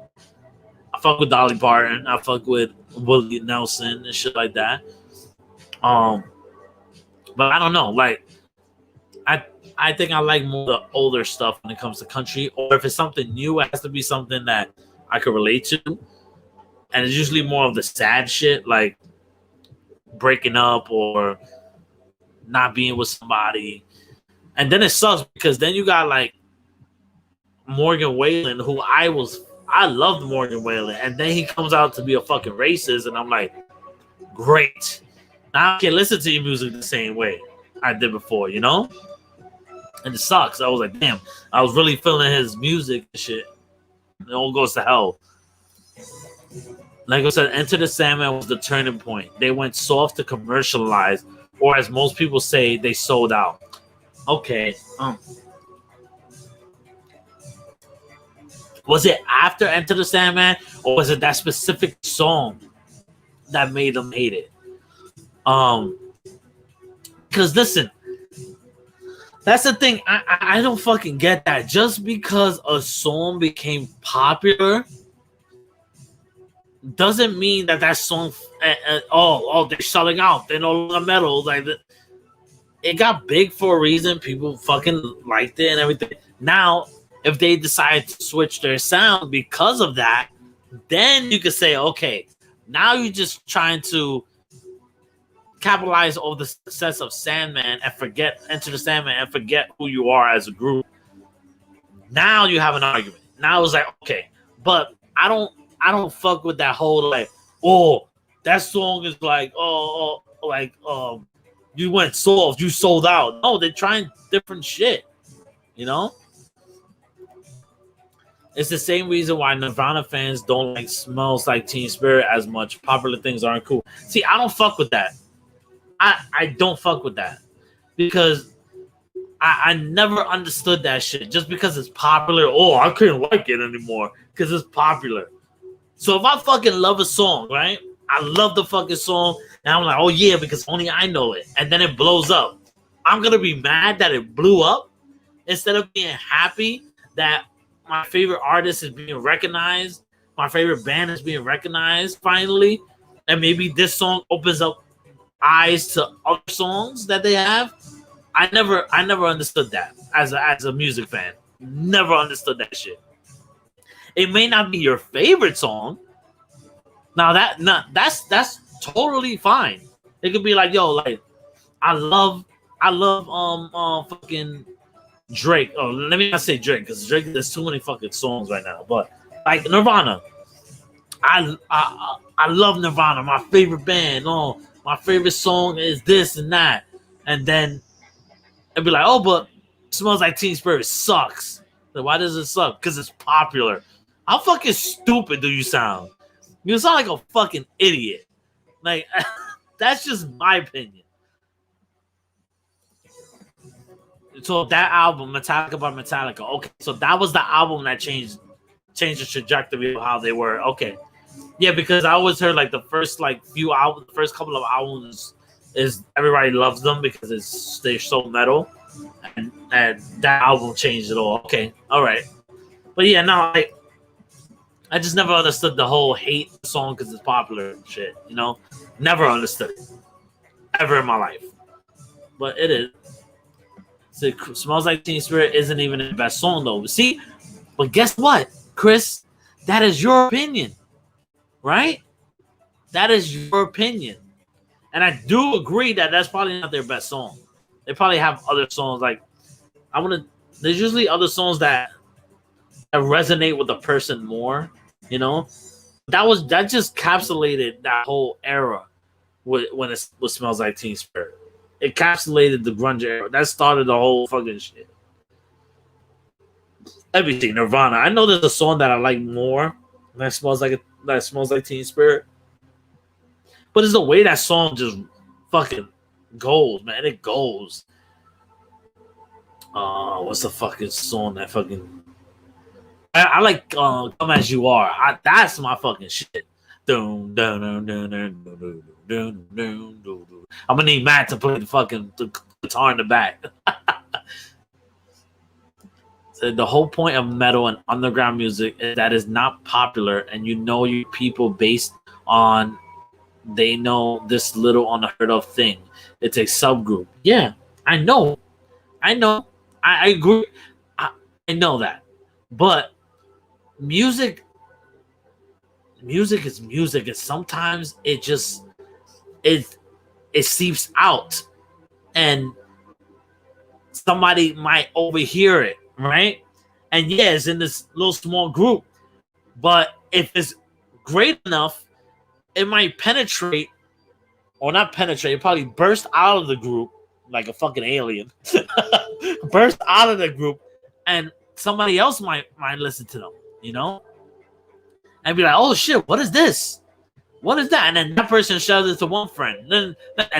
I fuck with Dolly Parton. I fuck with Willie Nelson and shit like that. But I don't know. Like, I think I like more the older stuff when it comes to country. Or if it's something new, it has to be something that I could relate to. And it's usually more of the sad shit, like breaking up or not being with somebody. And then it sucks because then you got like Morgan Wallen, who I loved Morgan Wallen, and then he comes out to be a fucking racist, and I'm like, great. Now I can listen to your music the same way I did before, you know? And it sucks. I was like, damn, I was really feeling his music and shit. It all goes to hell. Like I said, Enter the Sandman was the turning point. They went soft to commercialize, or as most people say, they sold out. Okay. Was it after Enter the Sandman, or was it that specific song that made them hate it? Because listen, that's the thing. I don't fucking get that. Just because a song became popular doesn't mean that song. They're selling out. They're no longer metal. Like, it got big for a reason. People fucking liked it and everything. Now, if they decide to switch their sound because of that, then you could say, okay, now you're just trying to capitalize on the success of Sandman and forget Enter the Sandman and forget who you are as a group. Now you have an argument. Now it's like, okay, but I don't fuck with that whole like, oh, that song is like, you went soft, you sold out. No, they're trying different shit, you know? It's the same reason why Nirvana fans don't like Smells Like Teen Spirit as much. Popular things aren't cool. See, I don't fuck with that. I don't fuck with that because I never understood that shit. Just because it's popular, I couldn't like it anymore because it's popular. So if I fucking love a song, right? I love the fucking song, and I'm like, oh yeah, because only I know it, and then it blows up. I'm gonna be mad that it blew up instead of being happy that my favorite artist is being recognized, my favorite band is being recognized finally, and maybe this song opens up eyes to other songs that they have. I never understood that as a music fan. Never understood that shit. It may not be your favorite song. Now that's totally fine. It could be like, yo, like I love fucking Drake. Oh, let me not say Drake because Drake, there's too many fucking songs right now. But like Nirvana, I love Nirvana, my favorite band. Oh, my favorite song is this and that, and then it'd be like, oh, but Smells Like Teen Spirit sucks. Like, why does it suck? Because it's popular. How fucking stupid do you sound? You sound like a fucking idiot. Like, that's just my opinion. So that album, Metallica by Metallica, okay. So that was the album that changed the trajectory of how they were. Okay. Yeah, because I always heard like the first few albums, the first couple of albums is everybody loves them because they're so metal. And that album changed it all. Okay. All right. But yeah, no, I just never understood the whole hate song because it's popular and shit, you know? Never understood it. Ever in my life. But it is. So Smells Like Teen Spirit isn't even the best song, though. See? But guess what, Chris? That is your opinion. Right? That is your opinion. And I do agree that that's probably not their best song. They probably have other songs like there's usually other songs that resonate with the person more, you know. That just encapsulated that whole era when it Smells Like Teen Spirit. It encapsulated the grunge era. That started the whole fucking shit. Everything Nirvana. I know there's a song that I like more that smells like Teen Spirit, but it's the way that song just fucking goes, man. It goes. What's the fucking song that fucking I like Come As You Are. That's my fucking shit. I'm gonna need Matt to play the guitar in the back. So the whole point of metal and underground music is that is not popular, and you people based on they know this little unheard of thing. It's a subgroup. Yeah, I know. I agree. I know that, but music is music, and sometimes it seeps out, and somebody might overhear it, right? And yeah, it's in this little small group, but if it's great enough, it might penetrate, or not penetrate. It probably burst out of the group like a fucking alien, burst out of the group, and somebody else might listen to them, you know, and be like, "Oh shit, what is this? What is that?" And then that person shows it to one friend, and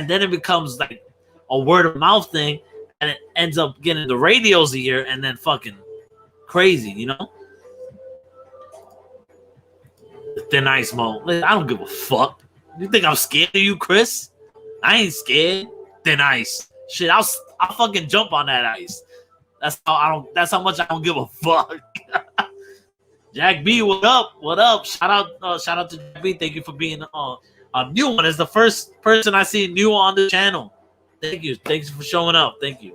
then it becomes like a word of mouth thing, and it ends up getting the radio's ear, and then fucking crazy, you know. Thin Ice mode. I don't give a fuck. You think I'm scared of you, Chris? I ain't scared. Thin Ice. Shit, I'll fucking jump on that ice. That's how much I don't give a fuck. Jack B, what up? What up? Shout out to Jack B. Thank you for being a new one. It's the first person I see new on the channel. Thank you. Thanks for showing up. Thank you.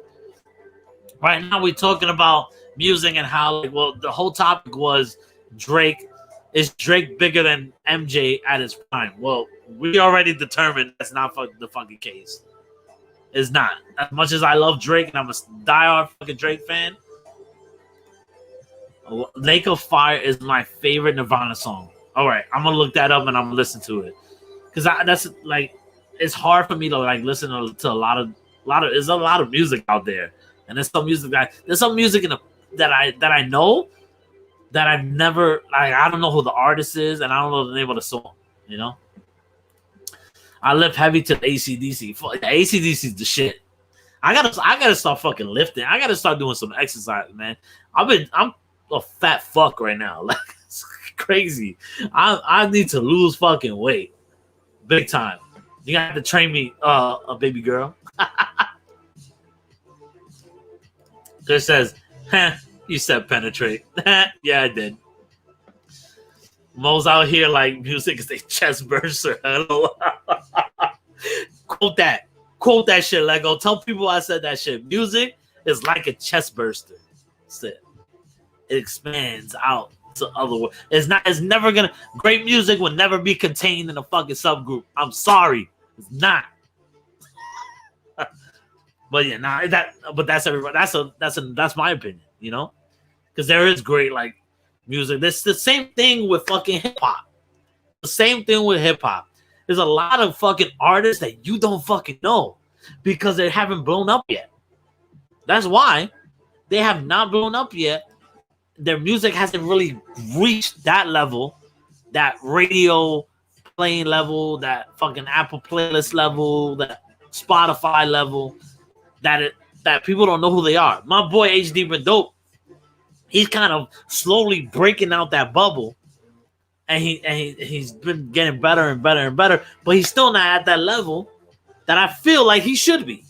Right now we're talking about music and how the whole topic was Drake. Is Drake bigger than MJ at his prime? Well, we already determined that's not the fucking case. It's not. As much as I love Drake and I'm a diehard fucking Drake fan, Lake of Fire is my favorite Nirvana song. All right, I'm gonna look that up and I'm gonna listen to it, because that's like, it's hard for me to like listen to a lot of. There's a lot of music out there, and there's some music that I know that I've never, like, I don't know who the artist is and I don't know the name of the song. You know, I lift heavy to the AC/DC. AC/DC is the shit. I gotta start fucking lifting. I gotta start doing some exercise, man. I'm a fat fuck right now. Like, it's crazy. I need to lose fucking weight, big time. You got to train me, a baby girl. Chris says, you said penetrate. Yeah, I did. Mo's out here like music is a chest burster. Quote that shit, Lego. Tell people I said that shit. Music is like a chest burster. That's it. It expands out to other words. It's never gonna. Great music will never be contained in a fucking subgroup. I'm sorry, it's not. But yeah, but that's everybody. That's my opinion. You know, because there is great like music. That's the same thing with fucking hip hop. The same thing with hip hop. There's a lot of fucking artists that you don't fucking know because they haven't blown up yet. That's why they have not blown up yet. Their music hasn't really reached that level, that radio playing level, that fucking Apple playlist level, that Spotify level, that people don't know who they are. My boy HD been dope. He's kind of slowly breaking out that bubble, and he's been getting better and better and better, but he's still not at that level that I feel like he should be.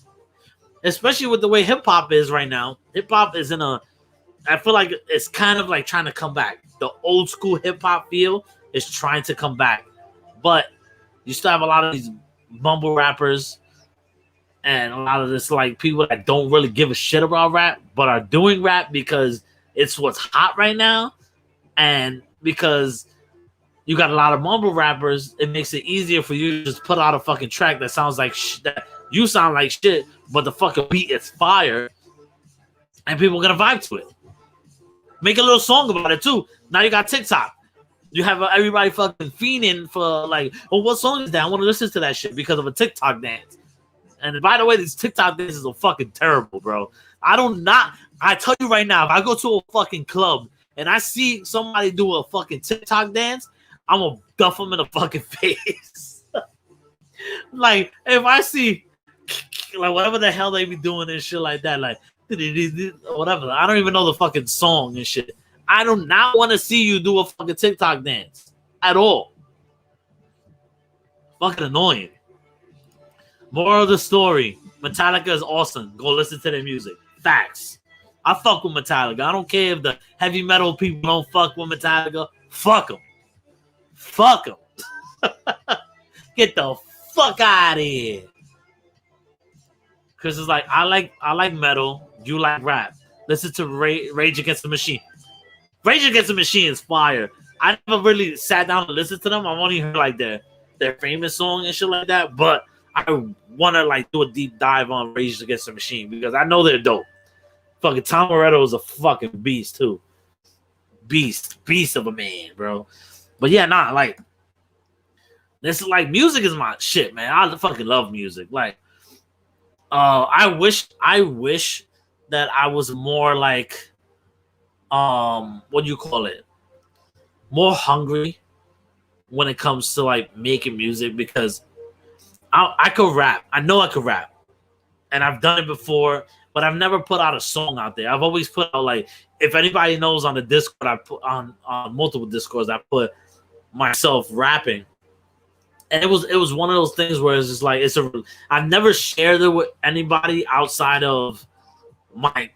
Especially with the way hip hop is right now. Hip hop is I feel like it's kind of like trying to come back. The old school hip hop feel is trying to come back. But you still have a lot of these mumble rappers and a lot of this like people that don't really give a shit about rap, but are doing rap because it's what's hot right now. And because you got a lot of mumble rappers, it makes it easier for you to just put out a fucking track that sounds like that You sound like shit, but the fucking beat is fire, and people are gonna vibe to it. Make a little song about it too. Now you got TikTok. You have everybody fucking fiending for like, oh, what song is that? I want to listen to that shit because of a TikTok dance. And by the way, these TikTok dances are fucking terrible, bro. I tell you right now, if I go to a fucking club and I see somebody do a fucking TikTok dance, I'm gonna duff them in the fucking face. Like, if I see, like, whatever the hell they be doing and shit like that, like, whatever. I don't even know the fucking song and shit. I do not want to see you do a fucking TikTok dance at all. Fucking annoying. Moral of the story: Metallica is awesome. Go listen to their music. Facts. I fuck with Metallica. I don't care if the heavy metal people don't fuck with Metallica. Fuck them. Fuck them. Get the fuck out of here. Chris is like, I like metal. You like rap. Listen to Rage Against the Machine. Rage Against the Machine is fire. I never really sat down to listen to them. I've only heard like their famous song and shit like that. But I want to like do a deep dive on Rage Against the Machine because I know they're dope. Fucking Tom Morello is a fucking beast too. Beast of a man, bro. But yeah, like this is like music is my shit, man. I fucking love music. Like, I wish that I was more like, what do you call it? More hungry when it comes to like making music because I could rap. I know I could rap, and I've done it before, but I've never put out a song out there. I've always put out like, if anybody knows on the Discord, I put on multiple Discords, I put myself rapping, and it was one of those things where it's just like I've never shared it with anybody outside of my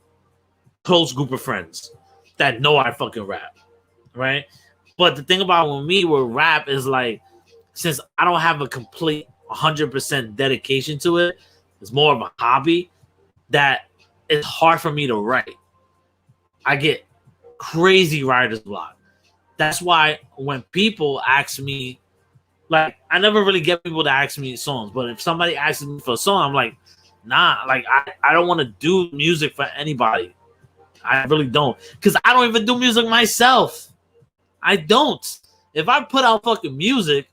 close group of friends that know I fucking rap, right? But the thing about with rap is like, since I don't have a complete 100% dedication to it, it's more of a hobby, that it's hard for me to write. I get crazy writer's block. That's why when people ask me, like, I never really get people to ask me songs, but if somebody asks me for a song, I'm like, nah, like, I don't want to do music for anybody. I really don't. Because I don't even do music myself. I don't. If I put out fucking music,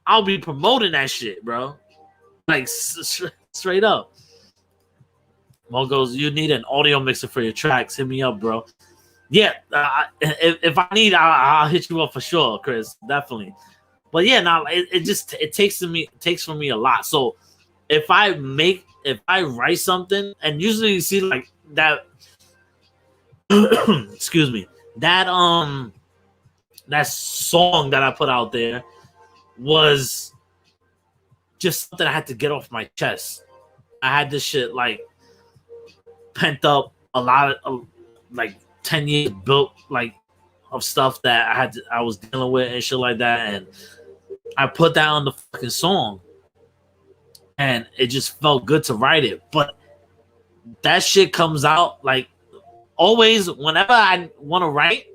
I'll be promoting that shit, bro. Like, straight up. Mo goes, you need an audio mixer for your tracks. Hit me up, bro. Yeah, if I need, I'll hit you up for sure, Chris. Definitely. But yeah, now it takes from me a lot. So if I write something, and usually you see like that, excuse me, that song that I put out there was just something I had to get off my chest. I had this shit like pent up, a lot of like 10 years built like of stuff that I was dealing with and shit like that, and I put that on the fucking song, and it just felt good to write it. But that shit comes out like always whenever I want to write.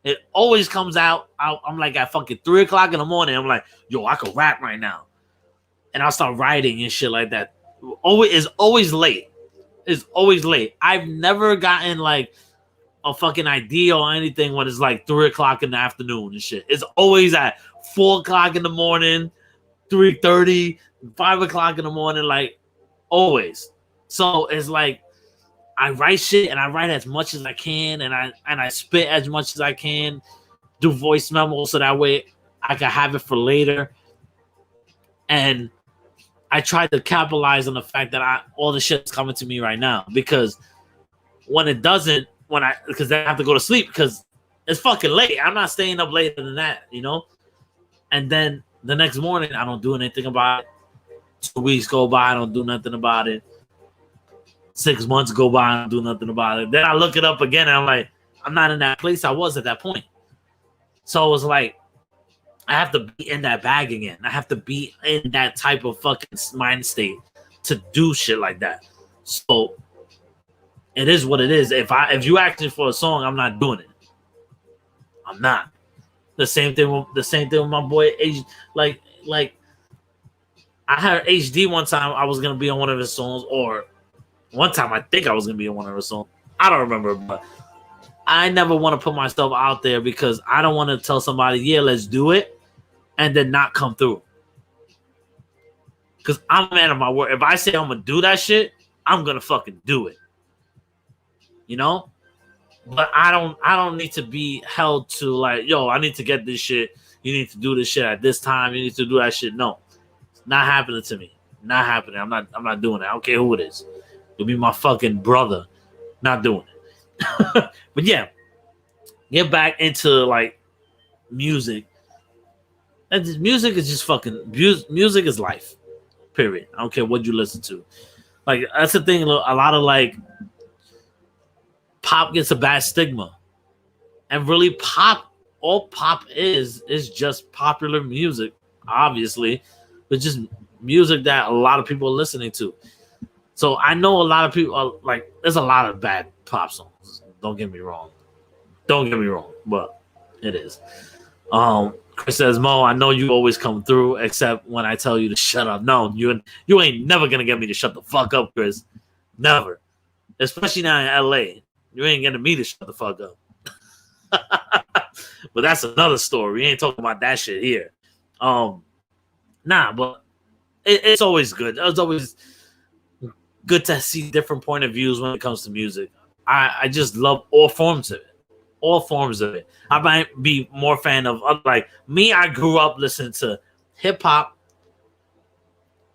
It always comes out. I'm like at fucking 3 o'clock in the morning. I'm like, yo, I could rap right now, and I'll start writing and shit like that. It's always late. It's always late. I've never gotten like a fucking idea or anything when it's like 3 o'clock in the afternoon and shit. It's always at 4 o'clock in the morning, 3:30, 5 o'clock in the morning, like always. So it's like I write shit and I write as much as I can, and I spit as much as I can, do voice memos so that way I can have it for later. And I try to capitalize on the fact that all the shit's coming to me right now, because when it doesn't, because I have to go to sleep because it's fucking late. I'm not staying up later than that, you know? And then the next morning, I don't do anything about it. 2 weeks go by, I don't do nothing about it. 6 months go by, I don't do nothing about it. Then I look it up again, and I'm like, I'm not in that place I was at that point. So it was like, I have to be in that bag again. I have to be in that type of fucking mind state to do shit like that. So it is what it is. If you ask me for a song, I'm not doing it. I'm not. The same thing with my boy. Like I heard HD one time. I was gonna be on one of his songs, or one time I think I was gonna be on one of his songs. I don't remember, but I never want to put myself out there because I don't want to tell somebody, yeah, let's do it, and then not come through. Because I'm a man of my word. If I say I'm gonna do that shit, I'm gonna fucking do it. You know? But I don't need to be held to like, yo, I need to get this shit. You need to do this shit at this time. You need to do that shit. No. It's not happening to me. Not happening. I'm not doing it. I don't care who it is. It'll be my fucking brother. Not doing it. But yeah. Get back into like music. And music is just fucking music is life. Period. I don't care what you listen to. Like that's the thing. A lot of like pop gets a bad stigma, and really all pop is just popular music, obviously, but just music that a lot of people are listening to. So I know a lot of people are like, there's a lot of bad pop songs. Don't get me wrong, but it is. Chris says, Mo, I know you always come through, except when I tell you to shut up. No, you ain't never gonna get me to shut the fuck up, Chris. Never. Especially now in LA. You ain't getting me to shut the fuck up. But that's another story. We ain't talking about that shit here. But it's always good. It's always good to see different point of views when it comes to music. I just love all forms of it. All forms of it. I might be more fan of like me. I grew up listening to hip hop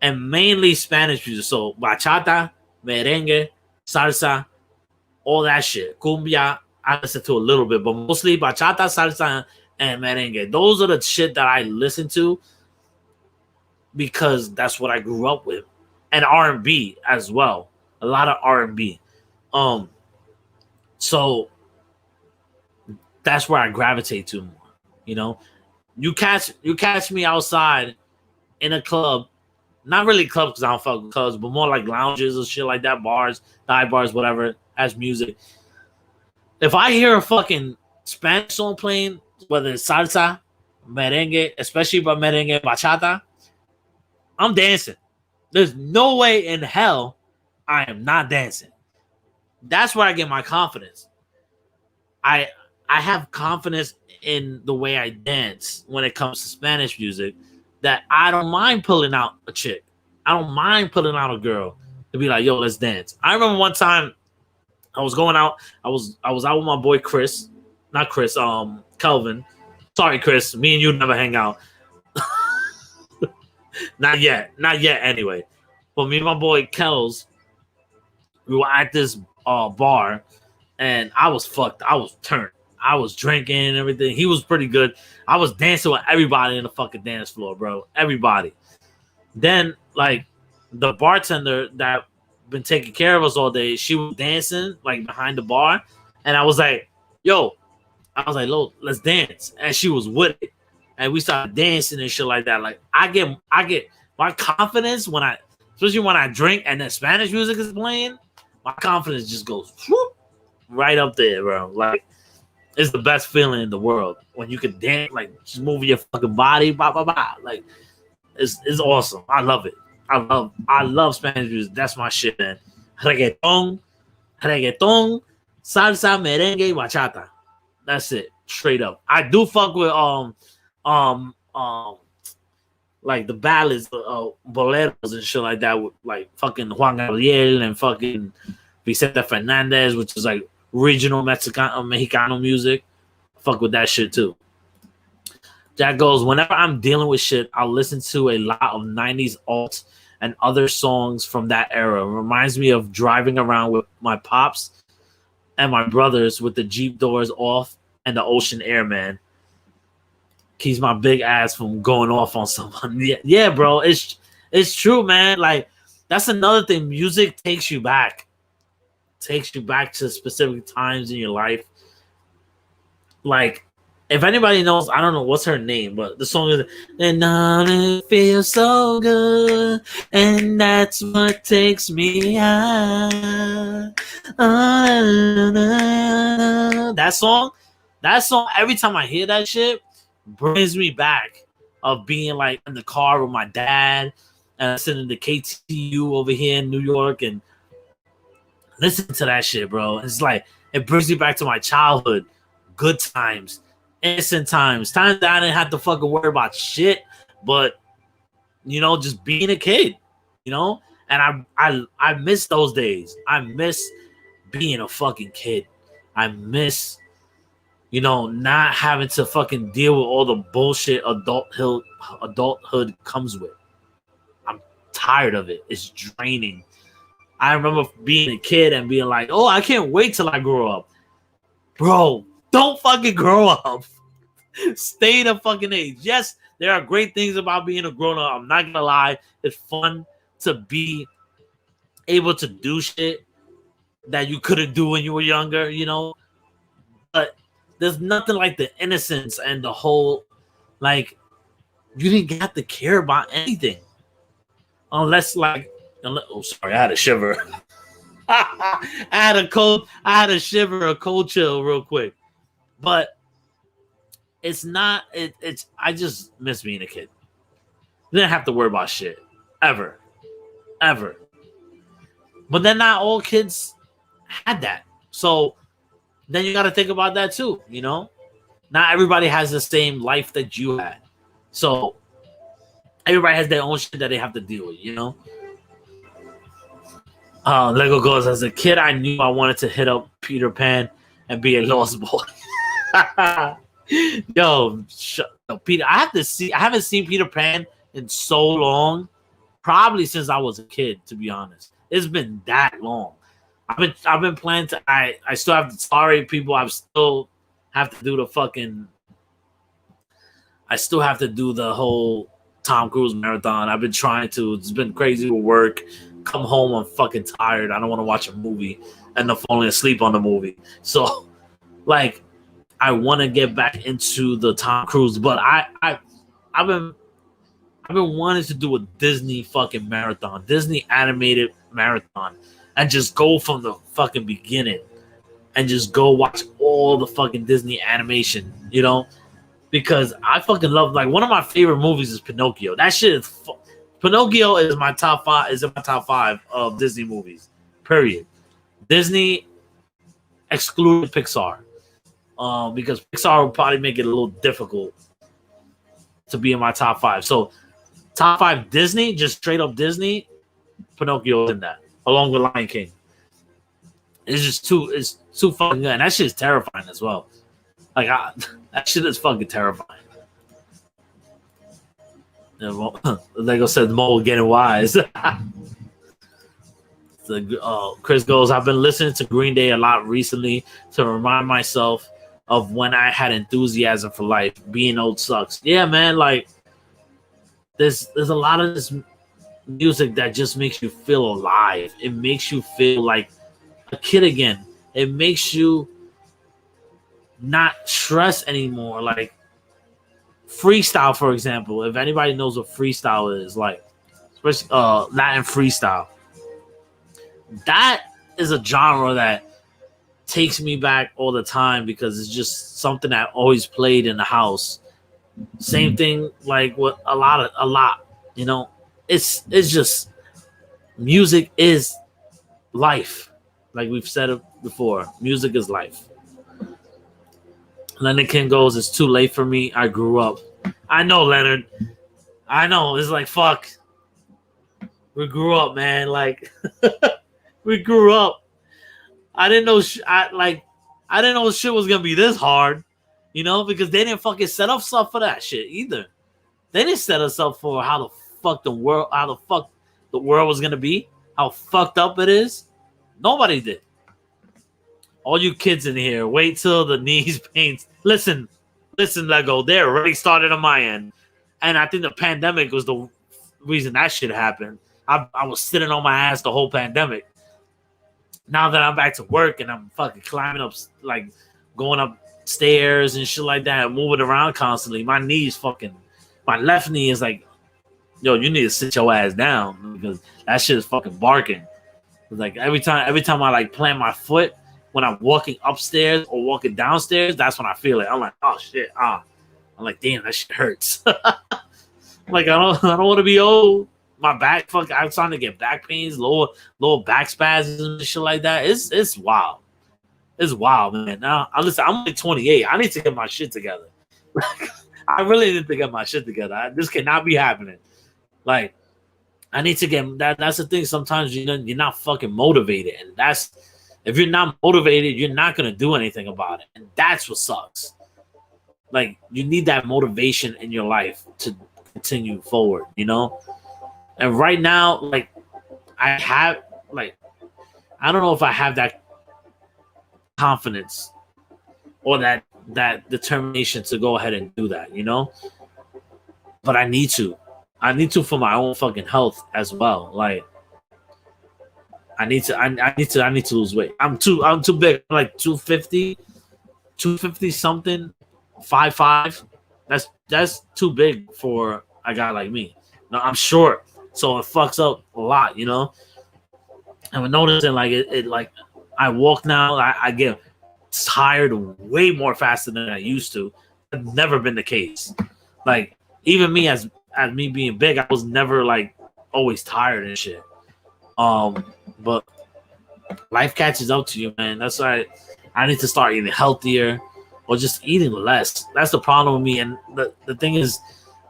and mainly Spanish music. So bachata, merengue, salsa, all that shit. Cumbia, I listen to a little bit, but mostly bachata, salsa, and merengue. Those are the shit that I listen to because that's what I grew up with, and R&B as well. A lot of R&B. So that's where I gravitate to more. You know, you catch me outside in a club, not really clubs because I don't fuck with clubs, but more like lounges or shit like that, bars, dive bars, whatever, has music. If I hear a fucking Spanish song playing, whether it's salsa, merengue, especially by merengue, bachata, I'm dancing. There's no way in hell I am not dancing. That's where I get my confidence. I have confidence in the way I dance when it comes to Spanish music that I don't mind pulling out a chick. I don't mind pulling out a girl to be like, yo, let's dance. I remember one time I was going out. I was out with my boy Chris. Not Chris, Kelvin. Sorry, Chris. Me and you never hang out. Not yet anyway. But me and my boy Kels, we were at this bar and I was fucked. I was turned. I was drinking and everything. He was pretty good. I was dancing with everybody in the fucking dance floor, bro. Everybody. Then, like, the bartender that been taking care of us all day, she was dancing, like, behind the bar. And I was like, yo, let's dance. And she was with it. And we started dancing and shit like that. Like, I get my confidence especially when I drink and then Spanish music is playing, my confidence just goes whoop, right up there, bro. Like, it's the best feeling in the world when you can dance, like just move your fucking body, blah blah blah. Like, it's awesome. I love it. I love Spanish music. That's my shit, man. Reggaeton, salsa, merengue, bachata. That's it, straight up. I do fuck with like the ballads, boleros and shit like that, with like fucking Juan Gabriel and fucking Vicente Fernandez, which is like regional Mexicano music. Fuck with that shit too. Jack goes, whenever I'm dealing with shit, I'll listen to a lot of 90s alt and other songs from that era. It reminds me of driving around with my pops and my brothers with the Jeep doors off and the Ocean Airman. Keeps my big ass from going off on someone. Yeah, bro. It's true, man. Like, that's another thing. Music takes you back. Takes you back to specific times in your life. Like, if anybody knows, I don't know what's her name, but the song is "And it feels so good, and that's what takes me high." That song, every time I hear that shit, brings me back of being like in the car with my dad and listening to KTU over here in New York and listen to that shit, bro. It's like it brings me back to my childhood, good times, innocent times that I didn't have to fucking worry about shit, but just being a kid, and I miss those days. I miss being a fucking kid. I miss not having to fucking deal with all the bullshit adulthood comes with. I'm tired of it. It's draining. I remember being a kid and being like, oh, I can't wait till I grow up. Bro, don't fucking grow up. Stay the fucking age. Yes, there are great things about being a grown up. I'm not gonna lie. It's fun to be able to do shit that you couldn't do when you were younger, But there's nothing like the innocence and the whole, like, you didn't have to care about anything. Unless, oh, sorry, I had a shiver. I had a shiver, a cold chill real quick. But it's not, I just miss being a kid. Didn't have to worry about shit. Ever. But then not all kids had that. So then you got to think about that too, Not everybody has the same life that you had. So everybody has their own shit that they have to deal with, Lego goes, as a kid, I knew I wanted to hit up Peter Pan and be a lost boy. Yo, Peter, I haven't seen Peter Pan in so long, probably since I was a kid, to be honest. It's been that long. I've been planning to. I still have to. Sorry, people. I still have to do the fucking. I still have to do the whole Tom Cruise marathon. I've been trying to. It's been crazy with work. Come home, I'm fucking tired. I don't want to watch a movie, and I'm falling asleep on the movie. So, I want to get back into the Tom Cruise, but I've been wanting to do a Disney fucking marathon, Disney animated marathon. And just go from the fucking beginning and just go watch all the fucking Disney animation, Because I fucking love, one of my favorite movies is Pinocchio. That shit is, Pinocchio is my top 5, is in my top 5 of Disney movies, period. Disney excluded Pixar. Because Pixar would probably make it a little difficult to be in my top 5. So, top 5 Disney, just straight up Disney, Pinocchio in that. Along with Lion King. It's too fucking good. And that shit is terrifying as well. That shit is fucking terrifying. Lego said Mo getting wise. Chris goes, I've been listening to Green Day a lot recently to remind myself of when I had enthusiasm for life. Being old sucks. Yeah, man, there's a lot of this music that just makes you feel alive. It makes you feel like a kid again. It makes you not stress anymore. Freestyle, for example. If anybody knows what freestyle is, especially Latin freestyle, that is a genre that takes me back all the time because it's just something that always played in the house. Same thing with a lot. It's just music is life. Like we've said it before, music is life. Leonard King goes, it's too late for me. I grew up. I know, Leonard. I know. It's fuck. We grew up, man. We grew up. I didn't know. I didn't know shit was gonna be this hard. Because they didn't fucking set us up for that shit either. They didn't set us up for how the fuck the world was gonna be, how fucked up it is. Nobody did. All you kids in here, wait till the knees pains. Listen, Lego, they're already started on my end, and I think the pandemic was the reason that shit happened. I was sitting on my ass the whole pandemic. Now that I'm back to work and I'm fucking climbing up, going upstairs and shit like that, moving around constantly, my left knee is yo, you need to sit your ass down because that shit is fucking barking. Every time I plant my foot when I'm walking upstairs or walking downstairs, that's when I feel it. I'm like, oh shit, I'm like, damn, that shit hurts. I don't want to be old. my back, fuck, I'm starting to get back pains, lower back spasms and shit like that. It's wild. It's wild, man. Now, listen, I'm only 28. I need to get my shit together. I really need to get my shit together. This cannot be happening. Like, I need to get that. That's the thing. Sometimes you're not fucking motivated, and if you're not motivated, you're not gonna do anything about it, and that's what sucks. Like, you need that motivation in your life to continue forward, you know. And right now, like, I don't know if I have that confidence or that determination to go ahead and do that, you know. But I need to for my own fucking health as well. Like, I need to lose weight. I'm too big. I'm like 250 something, 5'5". That's too big for a guy like me. No, I'm short, so it fucks up a lot, you know. And we're noticing like it like I walk now, I get tired way more faster than I used to. That's never been the case. Like, even me as me being big, I was never like always tired and shit. But life catches up to you, man. That's why I need to start eating healthier or just eating less. That's the problem with me. And the thing is,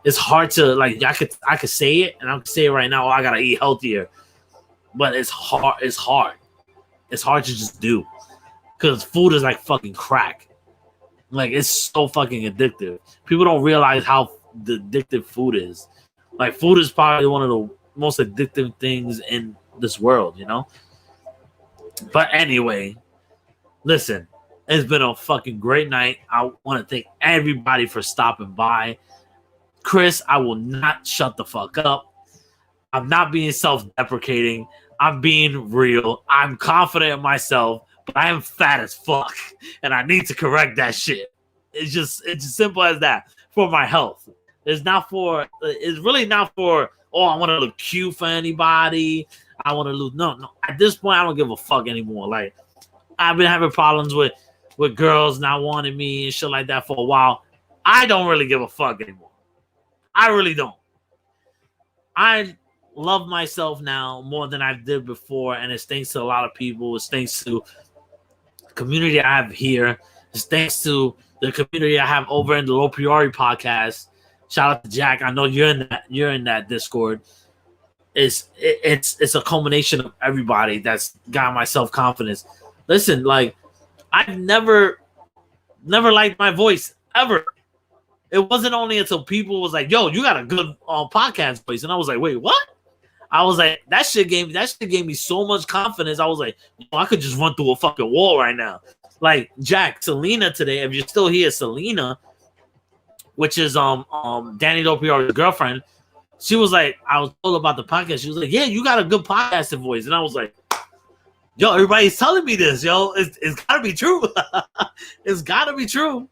it's hard to, like, I could say it, and I can say it right now. Oh, I gotta eat healthier, but it's hard. It's hard to just do, because food is like fucking crack. Like, it's so fucking addictive. People don't realize how addictive food is. Like, food is probably one of the most addictive things in this world, you know. But anyway, listen, it's been a fucking great night. I want to thank everybody for stopping by. Chris, I will not shut the fuck up. I'm not being self-deprecating. I'm being real. I'm confident in myself, but I am fat as fuck, and I need to correct that shit. It's as simple as that. For my health. It's really not for, oh, I want to look cute for anybody. I want to lose. No. At this point, I don't give a fuck anymore. Like, I've been having problems with girls not wanting me and shit like that for a while. I don't really give a fuck anymore. I really don't. I love myself now more than I did before, and it's thanks to a lot of people. It's thanks to the community I have here. It's thanks to the community I have over in the Low Priori podcast. Shout out to Jack. I know you're in that Discord. It's a culmination of everybody that's got my self-confidence. Listen, like, I've never liked my voice ever. It wasn't only until people was like, "Yo, you got a good podcast voice," and I was like, "Wait, what?" I was like, that shit gave me so much confidence. I was like, I could just run through a fucking wall right now. Like, Jack, Selena today, if you're still here, Selena, which is Danny Dopior's girlfriend, she was like, I was told about the podcast. She was like, "Yeah, you got a good podcasting voice," and I was like, "Yo, everybody's telling me this, yo. It's gotta be true. It's gotta be true."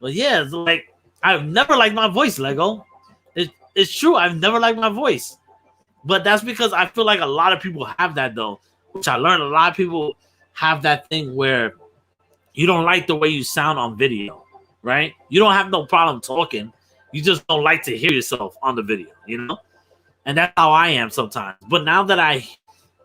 But yeah, it's like, I've never liked my voice, Lego. It's true. I've never liked my voice. But that's because I feel like a lot of people have that, though, which I learned. A lot of people have that thing where you don't like the way you sound on video, right? You don't have no problem talking. You just don't like to hear yourself on the video, you know? And that's how I am sometimes. But now that I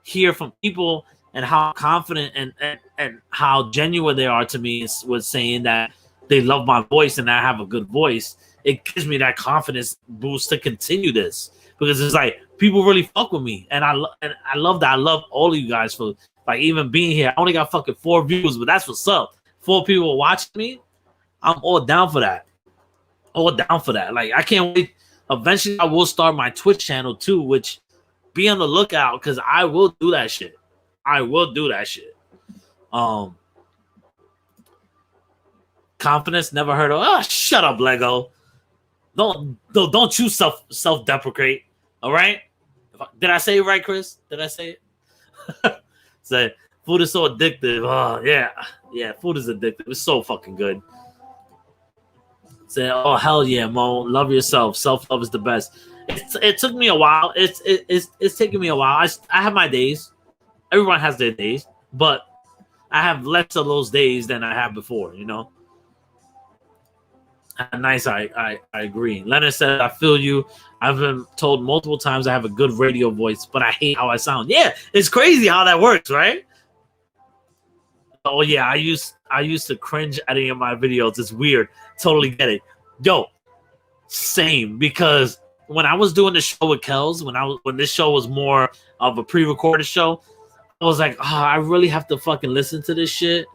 hear from people and how confident and how genuine they are to me with saying that they love my voice and I have a good voice, it gives me that confidence boost to continue this, because it's like people really fuck with me, and I love that. I love all of you guys for like even being here. I only got fucking 4 views, but that's what's up. 4 people watching me. I'm all down for that. All down for that. Like, I can't wait. Eventually, I will start my Twitch channel too, which be on the lookout, because I will do that shit. I will do that shit. Confidence never heard of. Oh, shut up, Lego. Don't you self-deprecate. All right? Did I say it right, Chris? Did I say it? Say, food is so addictive. Oh, yeah, food is addictive. It's so fucking good. Say, oh, hell yeah, Mo. Love yourself. Self-love is the best. It took me a while. It's taking me a while. I have my days. Everyone has their days, but I have less of those days than I have before, you know? Nice, I agree. Leonard said, I feel you. I've been told multiple times I have a good radio voice, but I hate how I sound. Yeah, it's crazy how that works, right? Oh yeah, I used to cringe at any of my videos. It's weird. Totally get it. Yo, same, because when I was doing the show with Kels, when this show was more of a pre-recorded show, I was like, I really have to fucking listen to this shit.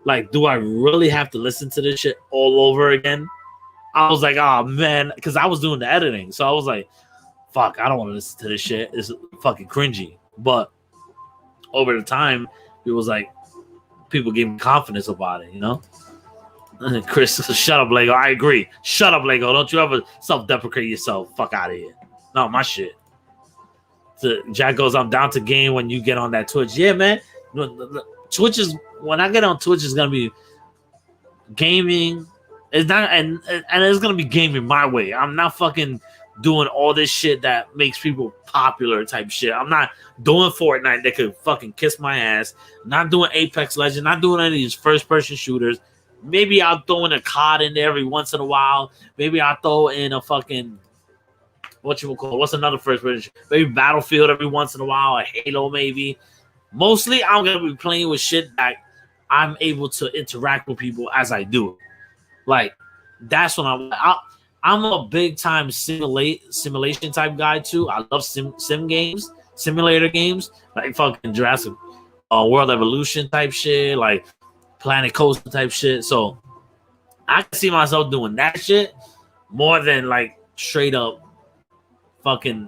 Like, do I really have to listen to this shit all over again? I was like, oh man, because I was doing the editing, so I was like, fuck, I don't want to listen to this shit. It's fucking cringy. But over the time, it was like people gave me confidence about it, you know. And Chris, shut up, Lego. I agree. Shut up, Lego. Don't you ever self-deprecate yourself. Fuck out of here. No, my shit. So Jack goes, I'm down to game when you get on that Twitch. Yeah, man. Twitch is, when I get on Twitch, it's gonna be gaming. It's not, and it's gonna be gaming my way. I'm not fucking doing all this shit that makes people popular type shit. I'm not doing Fortnite that could fucking kiss my ass. I'm not doing Apex Legends. Not doing any of these first-person shooters. Maybe I'll throw in a COD in there every once in a while. Maybe I'll throw in a fucking, what's another first-person? Maybe Battlefield every once in a while, a Halo maybe. Mostly, I'm going to be playing with shit that I'm able to interact with people as I do. Like, that's what I'm a big-time simulation type guy, too. I love sim games, simulator games, like fucking Jurassic World Evolution type shit, like Planet Coaster type shit. So I can see myself doing that shit more than like straight up fucking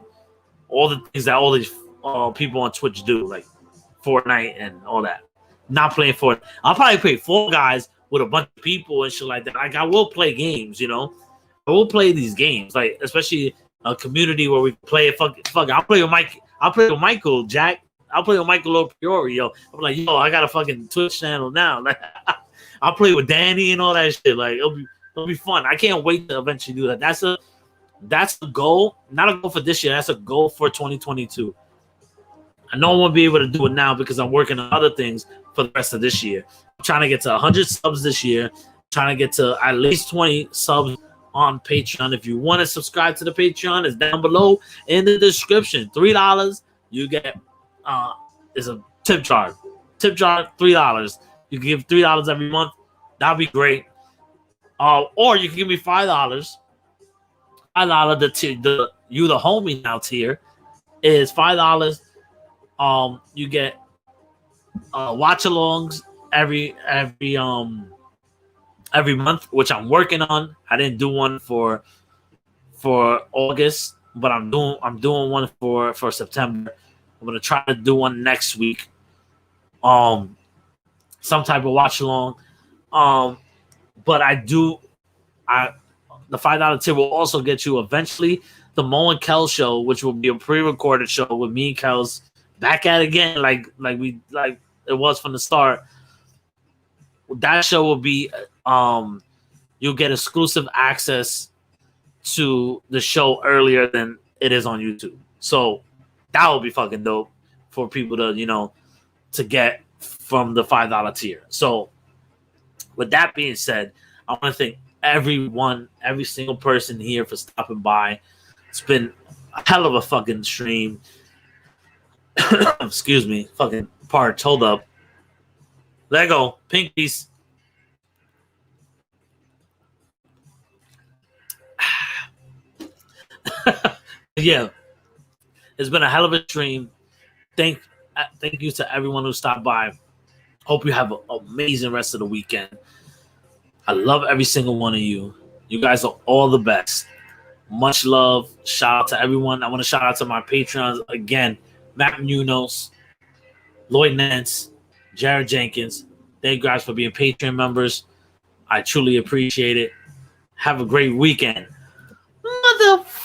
all the things that all these people on Twitch do, like Fortnite and all that. Not playing Fortnite. I'll probably play Fall Guys with a bunch of people and shit like that. Like, I will play games, you know. I will play these games, like especially a community where we play. Fuck. I'll play with Mike. I'll play with Michael Jack. I'll play with Michael Opriori, yo. I'm like, yo, I got a fucking Twitch channel now. Like, I'll play with Danny and all that shit. Like, it'll be fun. I can't wait to eventually do that. That's the goal. Not a goal for this year. That's a goal for 2022. I know I won't be able to do it now because I'm working on other things for the rest of this year. I'm trying to get to 100 subs this year. I'm trying to get to at least 20 subs on Patreon. If you want to subscribe to the Patreon, it's down below in the description. $3, you get is a tip jar. Tip jar, $3. You can give $3 every month. That'd be great. Or you can give me $5. $5, you the homie now tier is $5. You get watch-alongs every month, which I'm working on. I didn't do one for August, but I'm doing one for September. I'm gonna try to do one next week. Some type of watch-along. But the $5 tier will also get you eventually the Mo and Kel show, which will be a pre-recorded show with me and Kels back at it again, like it was from the start. That show will be you'll get exclusive access to the show earlier than it is on YouTube. So that would be fucking dope for people to, you know, to get from the $5 tier. So with that being said, I want to thank every single person here for stopping by. It's been a hell of a fucking stream. Excuse me, fucking parch. Hold up. Lego, pink piece. Yeah, it's been a hell of a stream. Thank you to everyone who stopped by. Hope you have an amazing rest of the weekend. I love every single one of you. You guys are all the best. Much love. Shout out to everyone. I want to shout out to my Patreons again. Matt Munoz, Lloyd Nance, Jared Jenkins. Thank you guys for being Patreon members. I truly appreciate it. Have a great weekend. Motherfuckers!